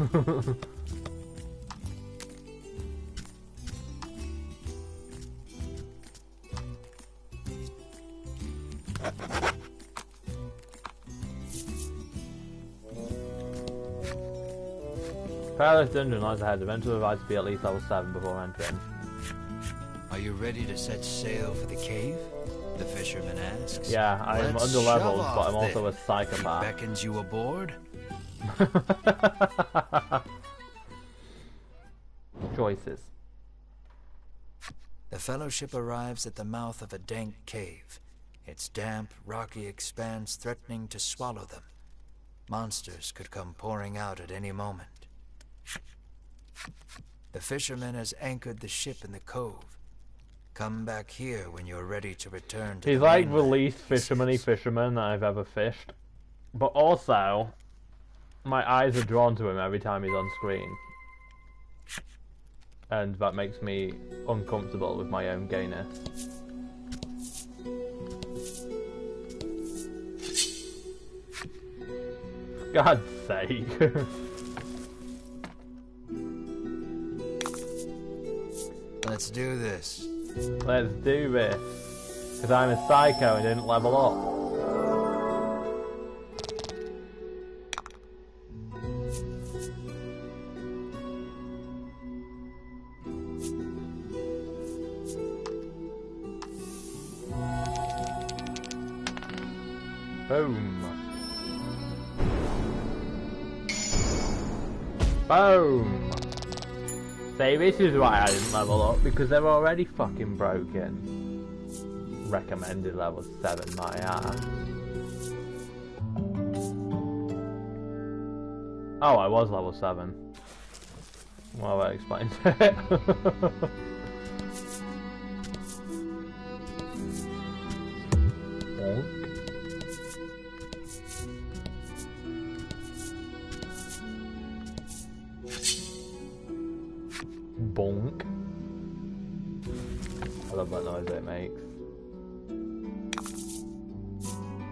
Perilous dungeon lies ahead. Eventually advised to be at least level 7 before entering. Are you ready to set sail for the cave? The fisherman asks. Yeah, I am Let's under-leveled, shove but I'm off also then. a psychopath. Beckons you aboard? Choices. The fellowship arrives at the mouth of a dank cave, its damp, rocky expanse threatening to swallow them. Monsters could come pouring out at any moment. The fisherman has anchored the ship in the cove. Come back here when you're ready to return to He's the like the mainland, least fisherman-y fisherman that I've ever fished. But also, my eyes are drawn to him every time he's on screen. And that makes me uncomfortable with my own gayness. For God's sake. Let's do this. Let's do this. Because I'm a psycho and didn't level up. Boom. Boom. See, this is why I didn't level up, because they're already fucking broken. Recommended level 7, my ass. Oh, I was level 7. Well, that explains it. Bonk. I love that noise it makes.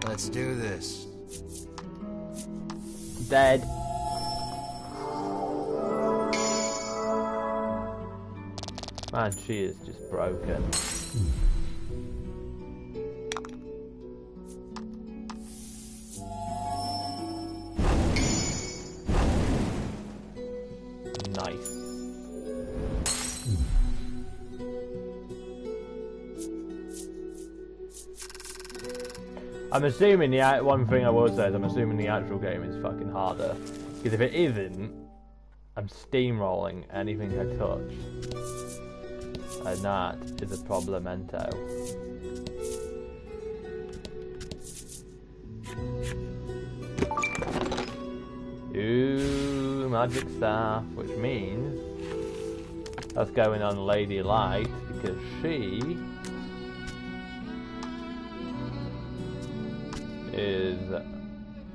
Let's do this. Dead. Man, she is just broken. Nice. I'm assuming one thing I will say is I'm assuming the actual game is fucking harder. Because if it isn't, I'm steamrolling anything I touch. And that is a problemento. Ooh, magic staff, which means that's going on Lady Light because she is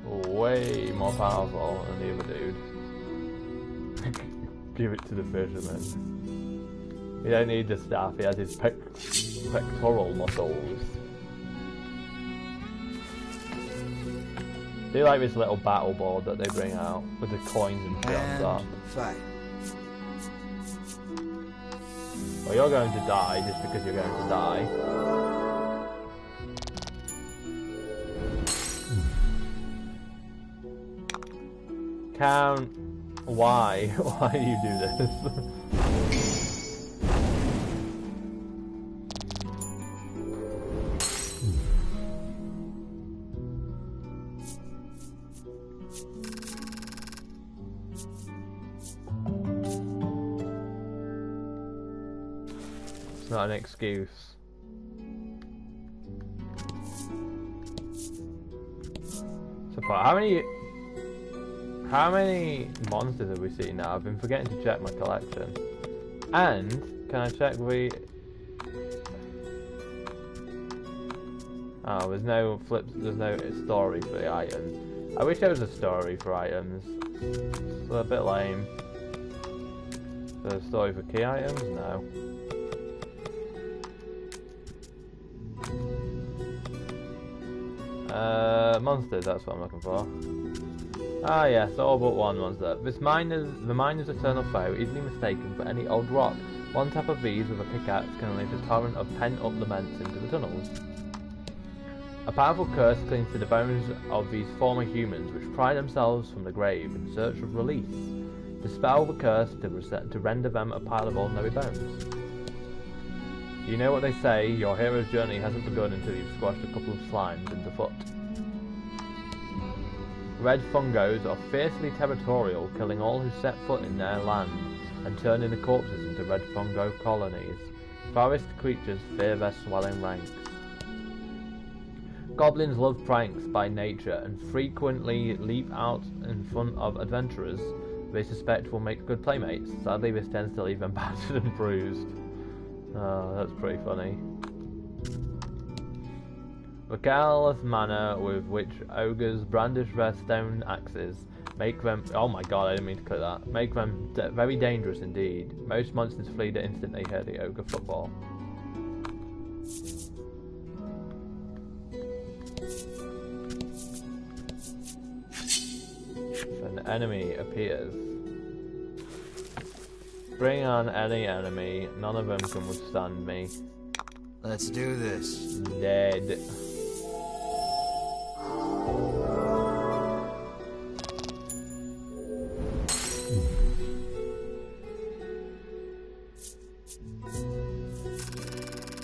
way more powerful than the other dude. Give it to the fisherman. He don't need the staff, he has his pectoral muscles. I do like this little battle board that they bring out with the coins and shit on top. Fight. Well, you're going to die just because you're going to die. Count. Why? Why do you do this? It's not an excuse. But how many monsters have we seen now? I've been forgetting to check my collection. And can I check oh, there's no story for the items. I wish there was a story for items. It's a bit lame. The story for key items? No. Monsters, that's what I'm looking for. Ah yes, all but one monster. The miner's eternal foe, easily mistaken for any old rock. One tap of these with a pickaxe can unleash a torrent of pent-up laments into the tunnels. A powerful curse clings to the bones of these former humans, which pry themselves from the grave in search of release. Dispel the curse to render them a pile of ordinary bones. You know what they say, your hero's journey hasn't begun until you've squashed a couple of slimes underfoot. Red fungos are fiercely territorial, killing all who set foot in their land, and turning the corpses into red fungo colonies. Forest creatures fear their swelling ranks. Goblins love pranks by nature, and frequently leap out in front of adventurers they suspect will make good playmates. Sadly, this tends to leave them battered and bruised. Oh, that's pretty funny. The careless manner with which ogres brandish their stone axes make them... Oh my god, I didn't mean to click that. Make them very dangerous indeed. Most monsters flee the instant they hear the ogre football. An enemy appears. Bring on any enemy. None of them can withstand me. Let's do this. Dead.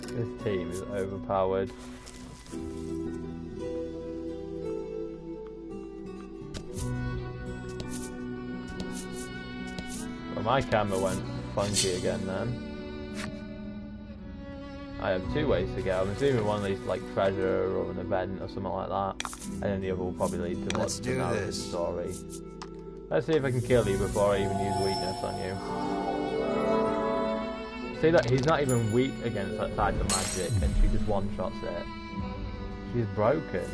This team is overpowered. Well, my camera went funky again then. I have two ways to go. I'm assuming one leads to like treasure or an event or something like that, and then the other will probably lead to what's the narrative story. Let's see if I can kill you before I even use weakness on you. See that he's not even weak against that type of magic, and she just one-shots it. She's broken.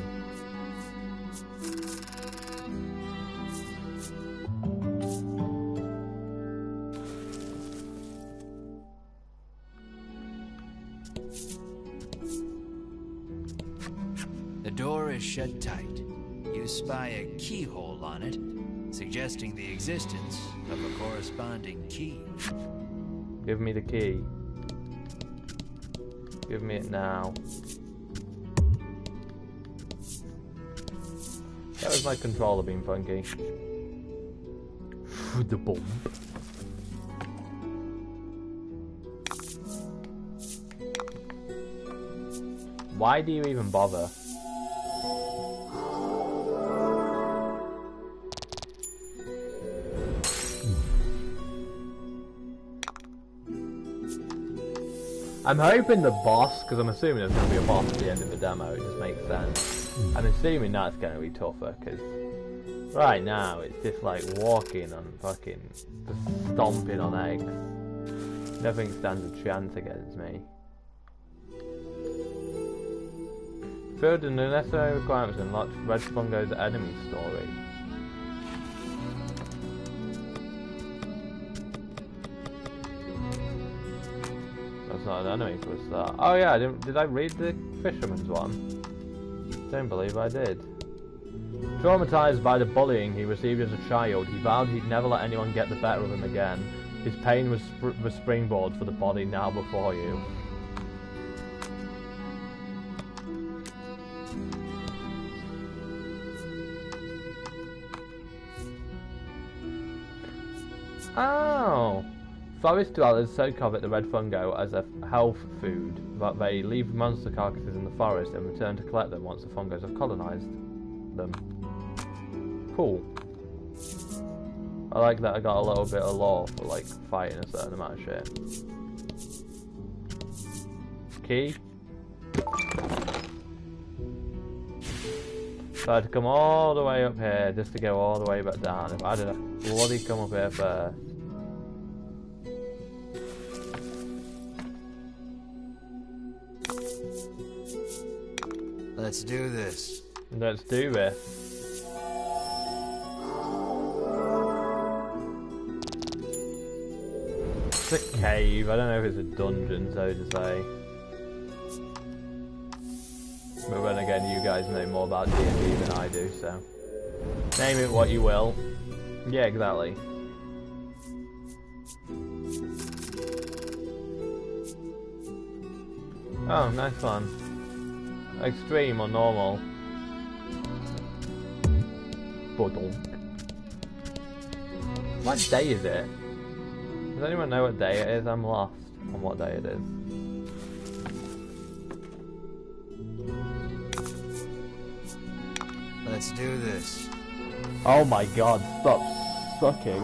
The door is shut tight. You spy a keyhole on it, suggesting the existence of a corresponding key. Give me the key. Give me it now. That was my controller being funky. The bomb. Why do you even bother? I'm hoping the boss, because I'm assuming there's going to be a boss at the end of the demo, it just makes sense. I'm assuming that's going to be tougher, because right now it's just like walking on fucking, just stomping on eggs. Nothing stands a chance against me. Filled the necessary requirements and unlocked Red Fungo's enemy story. That's not an enemy for a start. Oh yeah, did I read the Fisherman's one? Don't believe I did. Traumatized by the bullying he received as a child, he vowed he'd never let anyone get the better of him again. His pain was the springboard for the body now before you. Oh! Forest dwellers so covet the red fungo as a health food that they leave monster carcasses in the forest and return to collect them once the fungos have colonized them. Cool. I like that I got a little bit of lore for like fighting a certain amount of shit. Key. So I had to come all the way up here just to go all the way back down. If I didn't bloody come up here first. Let's do this. Let's do this. It's a cave. I don't know if it's a dungeon, so to say. But then again, you guys know more about D&D than I do, so name it what you will. Yeah, exactly. Oh, nice one. Extreme or normal? What day is it? Does anyone know what day it is? I'm lost on what day it is. Let's do this. Oh my god, stop sucking.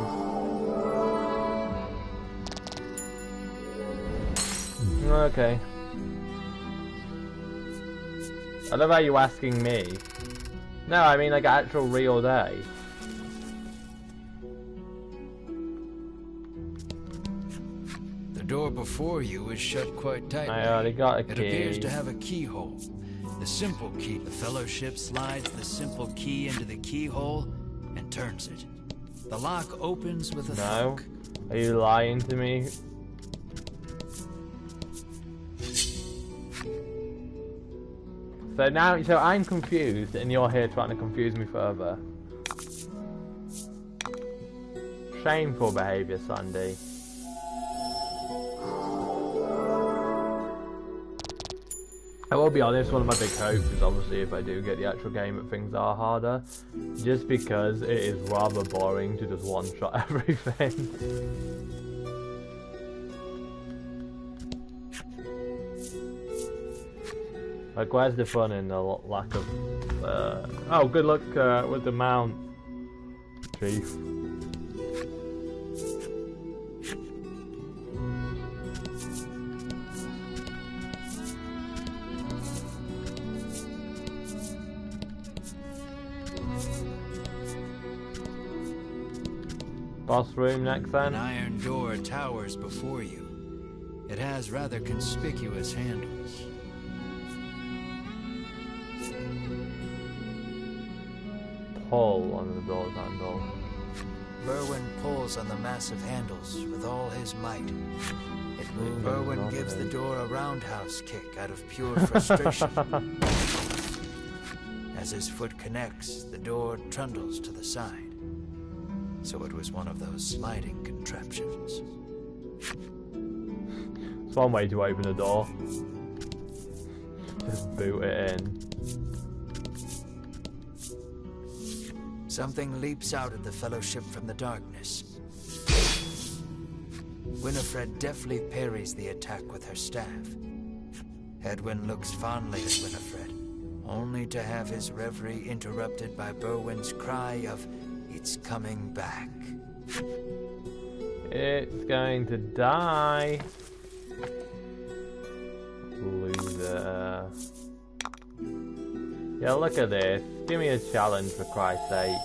Okay. I love how you asking me. No, I mean like an actual real day. The door before you is shut quite tightly. I already got a key. It appears to have a keyhole. The simple key. The fellowship slides the simple key into the keyhole and turns it. The lock opens with a thunk. Are you lying to me? So now, so I'm confused, and you're here trying to confuse me further. Shameful behaviour, Sandy. I will be honest, one of my big hopes is obviously if I do get the actual game that things are harder, just because it is rather boring to just one-shot everything. Like, where's the fun in the lack of... oh, good luck with the mount, Chief. Boss room next then? An iron door towers before you. It has rather conspicuous handles. Pull on the door's handle. Berwin pulls on the massive handles with all his might. It moves. Berwin gives the door a roundhouse kick out of pure frustration. As his foot connects, the door trundles to the side. So it was one of those sliding contraptions. It's one way to open a door. Just boot it in. Something leaps out at the fellowship from the darkness. Winifred deftly parries the attack with her staff. Edwin looks fondly at Winifred, only to have his reverie interrupted by Berwin's cry of, "It's coming back." It's going to die. Loser. Yeah, look at this. Give me a challenge for Christ's sake.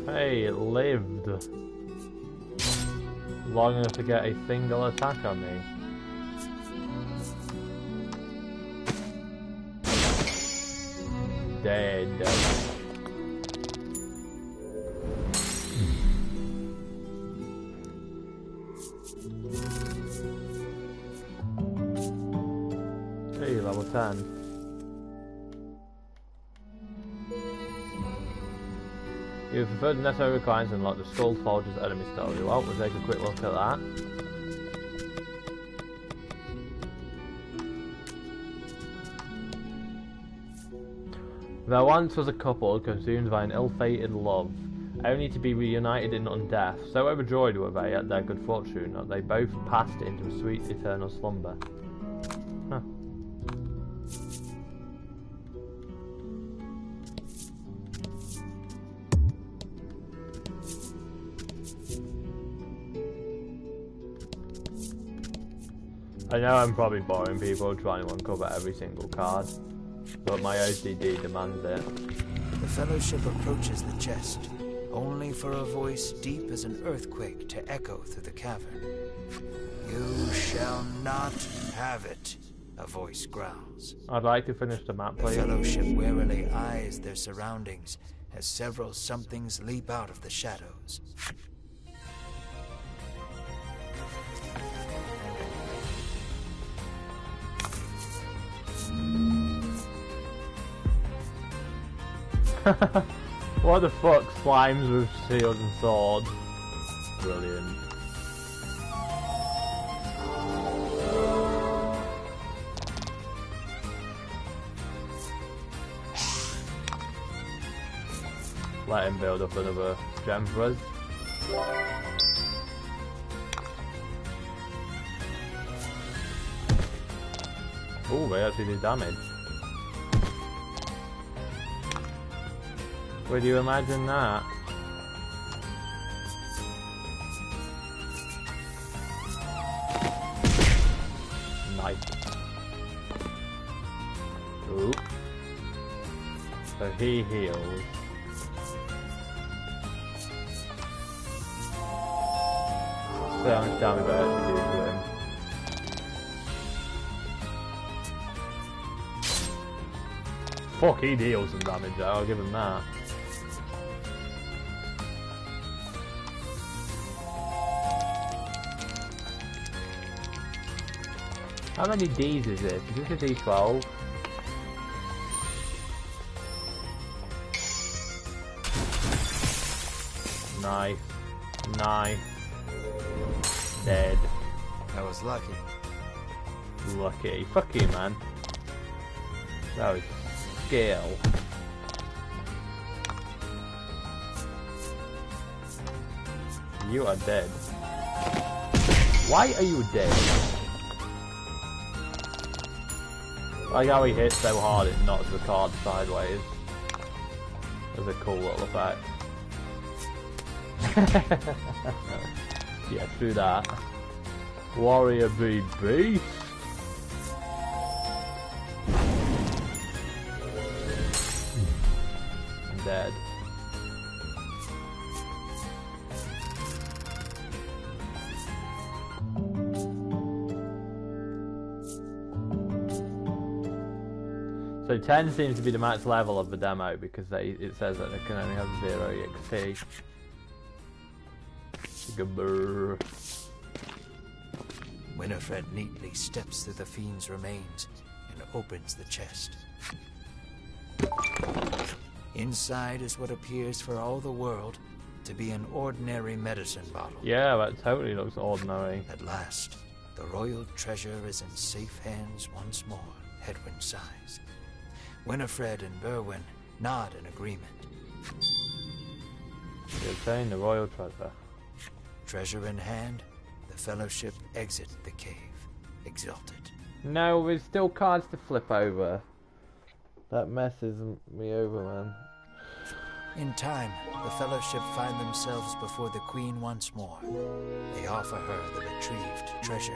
Hey, it lived. Long enough to get a single attack on me. Dead. Hey, level 10. You've fulfilled the necessary requirements and unlocked the Skull Forge's enemy story. Well, we'll take a quick look at that. There once was a couple consumed by an ill-fated love, only to be reunited in undeath. So overjoyed were they at their good fortune that they both passed into a sweet eternal slumber. Huh. I know I'm probably boring people trying to uncover every single card, but my OCD demands it. The Fellowship approaches the chest, only for a voice deep as an earthquake to echo through the cavern. You shall not have it, a voice growls. I'd like to finish the map, please. The Fellowship warily eyes their surroundings as several somethings leap out of the shadows. What the fuck? Slimes with shields and swords. Brilliant. Let him build up another gem for us. Oh, they actually did damage. Would you imagine that? Nice. Ooh. So he heals. So how much damage I actually do to him. Fuck, he deals some damage though, I'll give him that. How many Ds is this? Is this a D12? Nice. Nice. Dead. I was lucky. Lucky. Fuck you, man. That was skill. You are dead. Why are you dead? Like how he hits so hard it knocks the card sideways. That's a cool little effect. Yeah, through that. Warrior be beast. I'm dead. So 10 seems to be the max level of the demo because it says that it can only have 0 EXP. Gabber. Winifred neatly steps through the fiend's remains and opens the chest. Inside is what appears for all the world to be an ordinary medicine bottle. Yeah, that totally looks ordinary. At last, the royal treasure is in safe hands once more, Hedwin sighs. Winifred and Berwin nod in agreement. You obtain the royal treasure. Treasure in hand, the Fellowship exit the cave, exulted. No, there's still cards to flip over. That messes me over, man. In time, the Fellowship find themselves before the Queen once more. They offer her the retrieved treasure.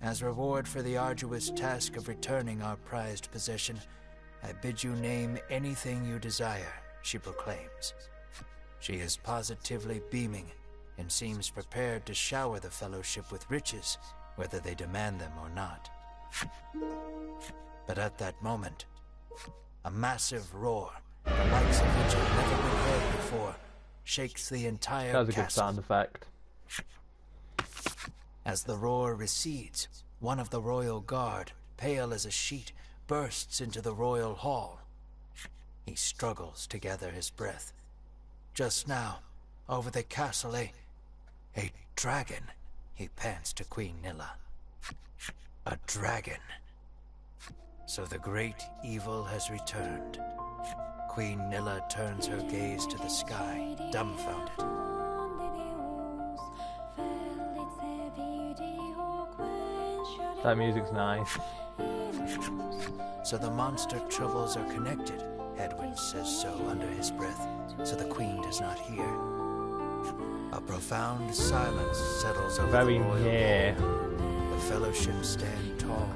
As reward for the arduous task of returning our prized possession, I bid you name anything you desire, she proclaims. She is positively beaming and seems prepared to shower the Fellowship with riches, whether they demand them or not. But at that moment, a massive roar, the likes of which have never been heard before, shakes the entire castle. That was a good sound effect. As the roar recedes, one of the royal guard, pale as a sheet, bursts into the royal hall. He struggles to gather his breath. Just now, over the castle, a dragon, he pants to Queen Nilla. A dragon. So the great evil has returned. Queen Nilla turns her gaze to the sky, dumbfounded. That music's nice. So the monster troubles are connected, Hedwin says so under his breath, so the Queen does not hear. A profound silence settles over Very the royal near. hall. The fellowship stand tall,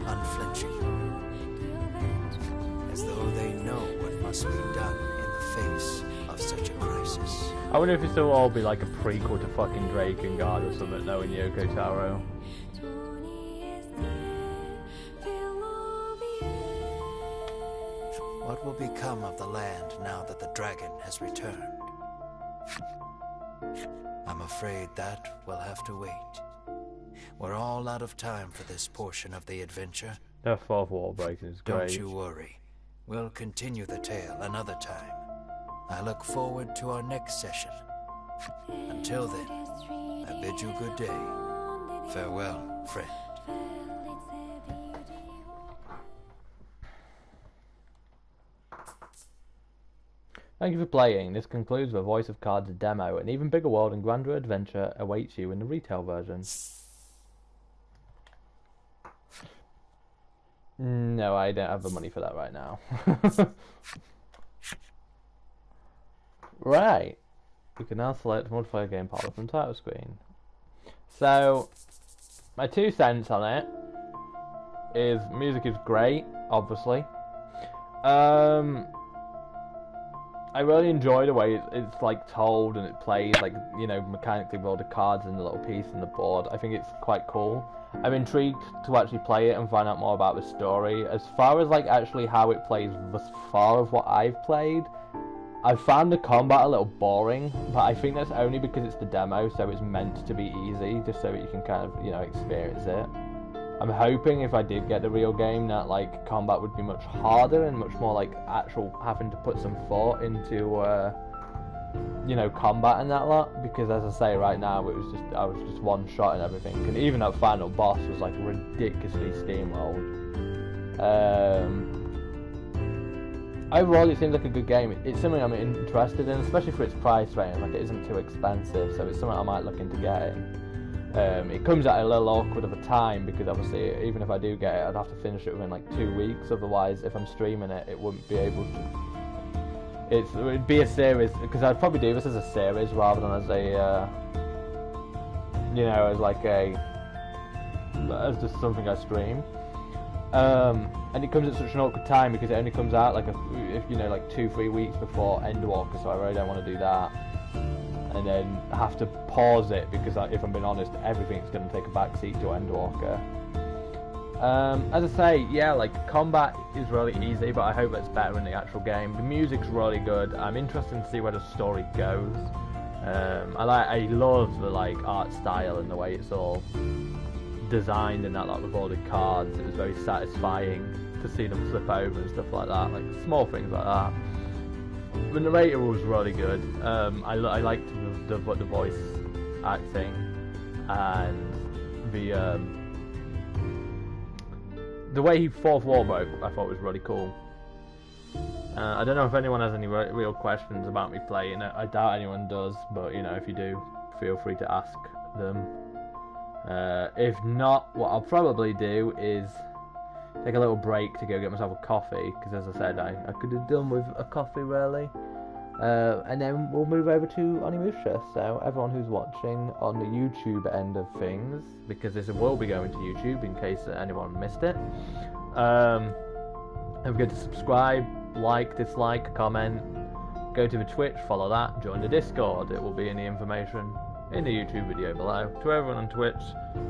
unflinching, as though they know what must be done in the face of such a crisis. I wonder if this will all be like a prequel to fucking Drakengard or something, knowing Yoko Taro. What will become of the land now that the dragon has returned? I'm afraid that will have to wait. We're all out of time for this portion of the adventure. The fourth wall breaking is great. Don't you worry. We'll continue the tale another time. I look forward to our next session. Until then, I bid you good day. Farewell, friend. Thank you for playing. This concludes the Voice of Cards demo. An even bigger world and grander adventure awaits you in the retail version. No, I don't have the money for that right now. Right. You can now select multiplayer game partner from title screen. So, my 2 cents on it is music is great, obviously. I really enjoy the way it's like told and it plays, like, you know, mechanically with all the cards and the little piece and the board. I think it's quite cool. I'm intrigued to actually play it and find out more about the story. As far as like actually how it plays thus far of what I've played, I found the combat a little boring, but I think that's only because it's the demo, so it's meant to be easy, just so that you can kind of, you know, experience it. I'm hoping if I did get the real game that like combat would be much harder and much more like actual having to put some thought into you know, combat and that lot, because as I say right now I was just one shot and everything, and even that final boss was like ridiculously steamrolled. Overall it seems like a good game. It's something I'm interested in, especially for its price range. Like, it isn't too expensive, so it's something I might look into getting. It comes at a little awkward of a time, because obviously even if I do get it, I'd have to finish it within like 2 weeks. Otherwise, if I'm streaming it, it wouldn't be able to. It would be a series, because I'd probably do this as a series rather than as a, you know, as like as just something I stream. And it comes at such an awkward time because it only comes out like if you know, like 2-3 weeks before Endwalker, so I really don't want to do that. And then have to pause it because, if I'm being honest, everything's going to take a backseat to Endwalker. As I say, yeah, like, combat is really easy, but I hope it's better in the actual game. The music's really good. I'm interested to see where the story goes. I love the like art style and the way it's all designed and that, like with all the cards. It was very satisfying to see them flip over and stuff like that, like small things like that. The narrator was really good. I liked the voice acting, and the way he fourth wall broke, I thought was really cool. I don't know if anyone has any real questions about me playing it. I doubt anyone does, but you know, if you do, feel free to ask them. If not, what I'll probably do is take a little break to go get myself a coffee, because as I said, I could have done with a coffee really. And then we'll move over to Onimusha. So everyone who's watching on the YouTube end of things, because this will be going to YouTube in case anyone missed it, don't forget to subscribe, like, dislike, comment, go to the Twitch, follow that, join the Discord. It will be in the information in the YouTube video below. To everyone on Twitch,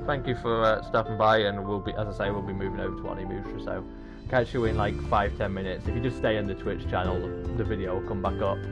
thank you for stopping by, and we'll be, as I say, we'll be moving over to Onimusha, so catch you in like 5-10 minutes. If you just stay on the Twitch channel, the video will come back up.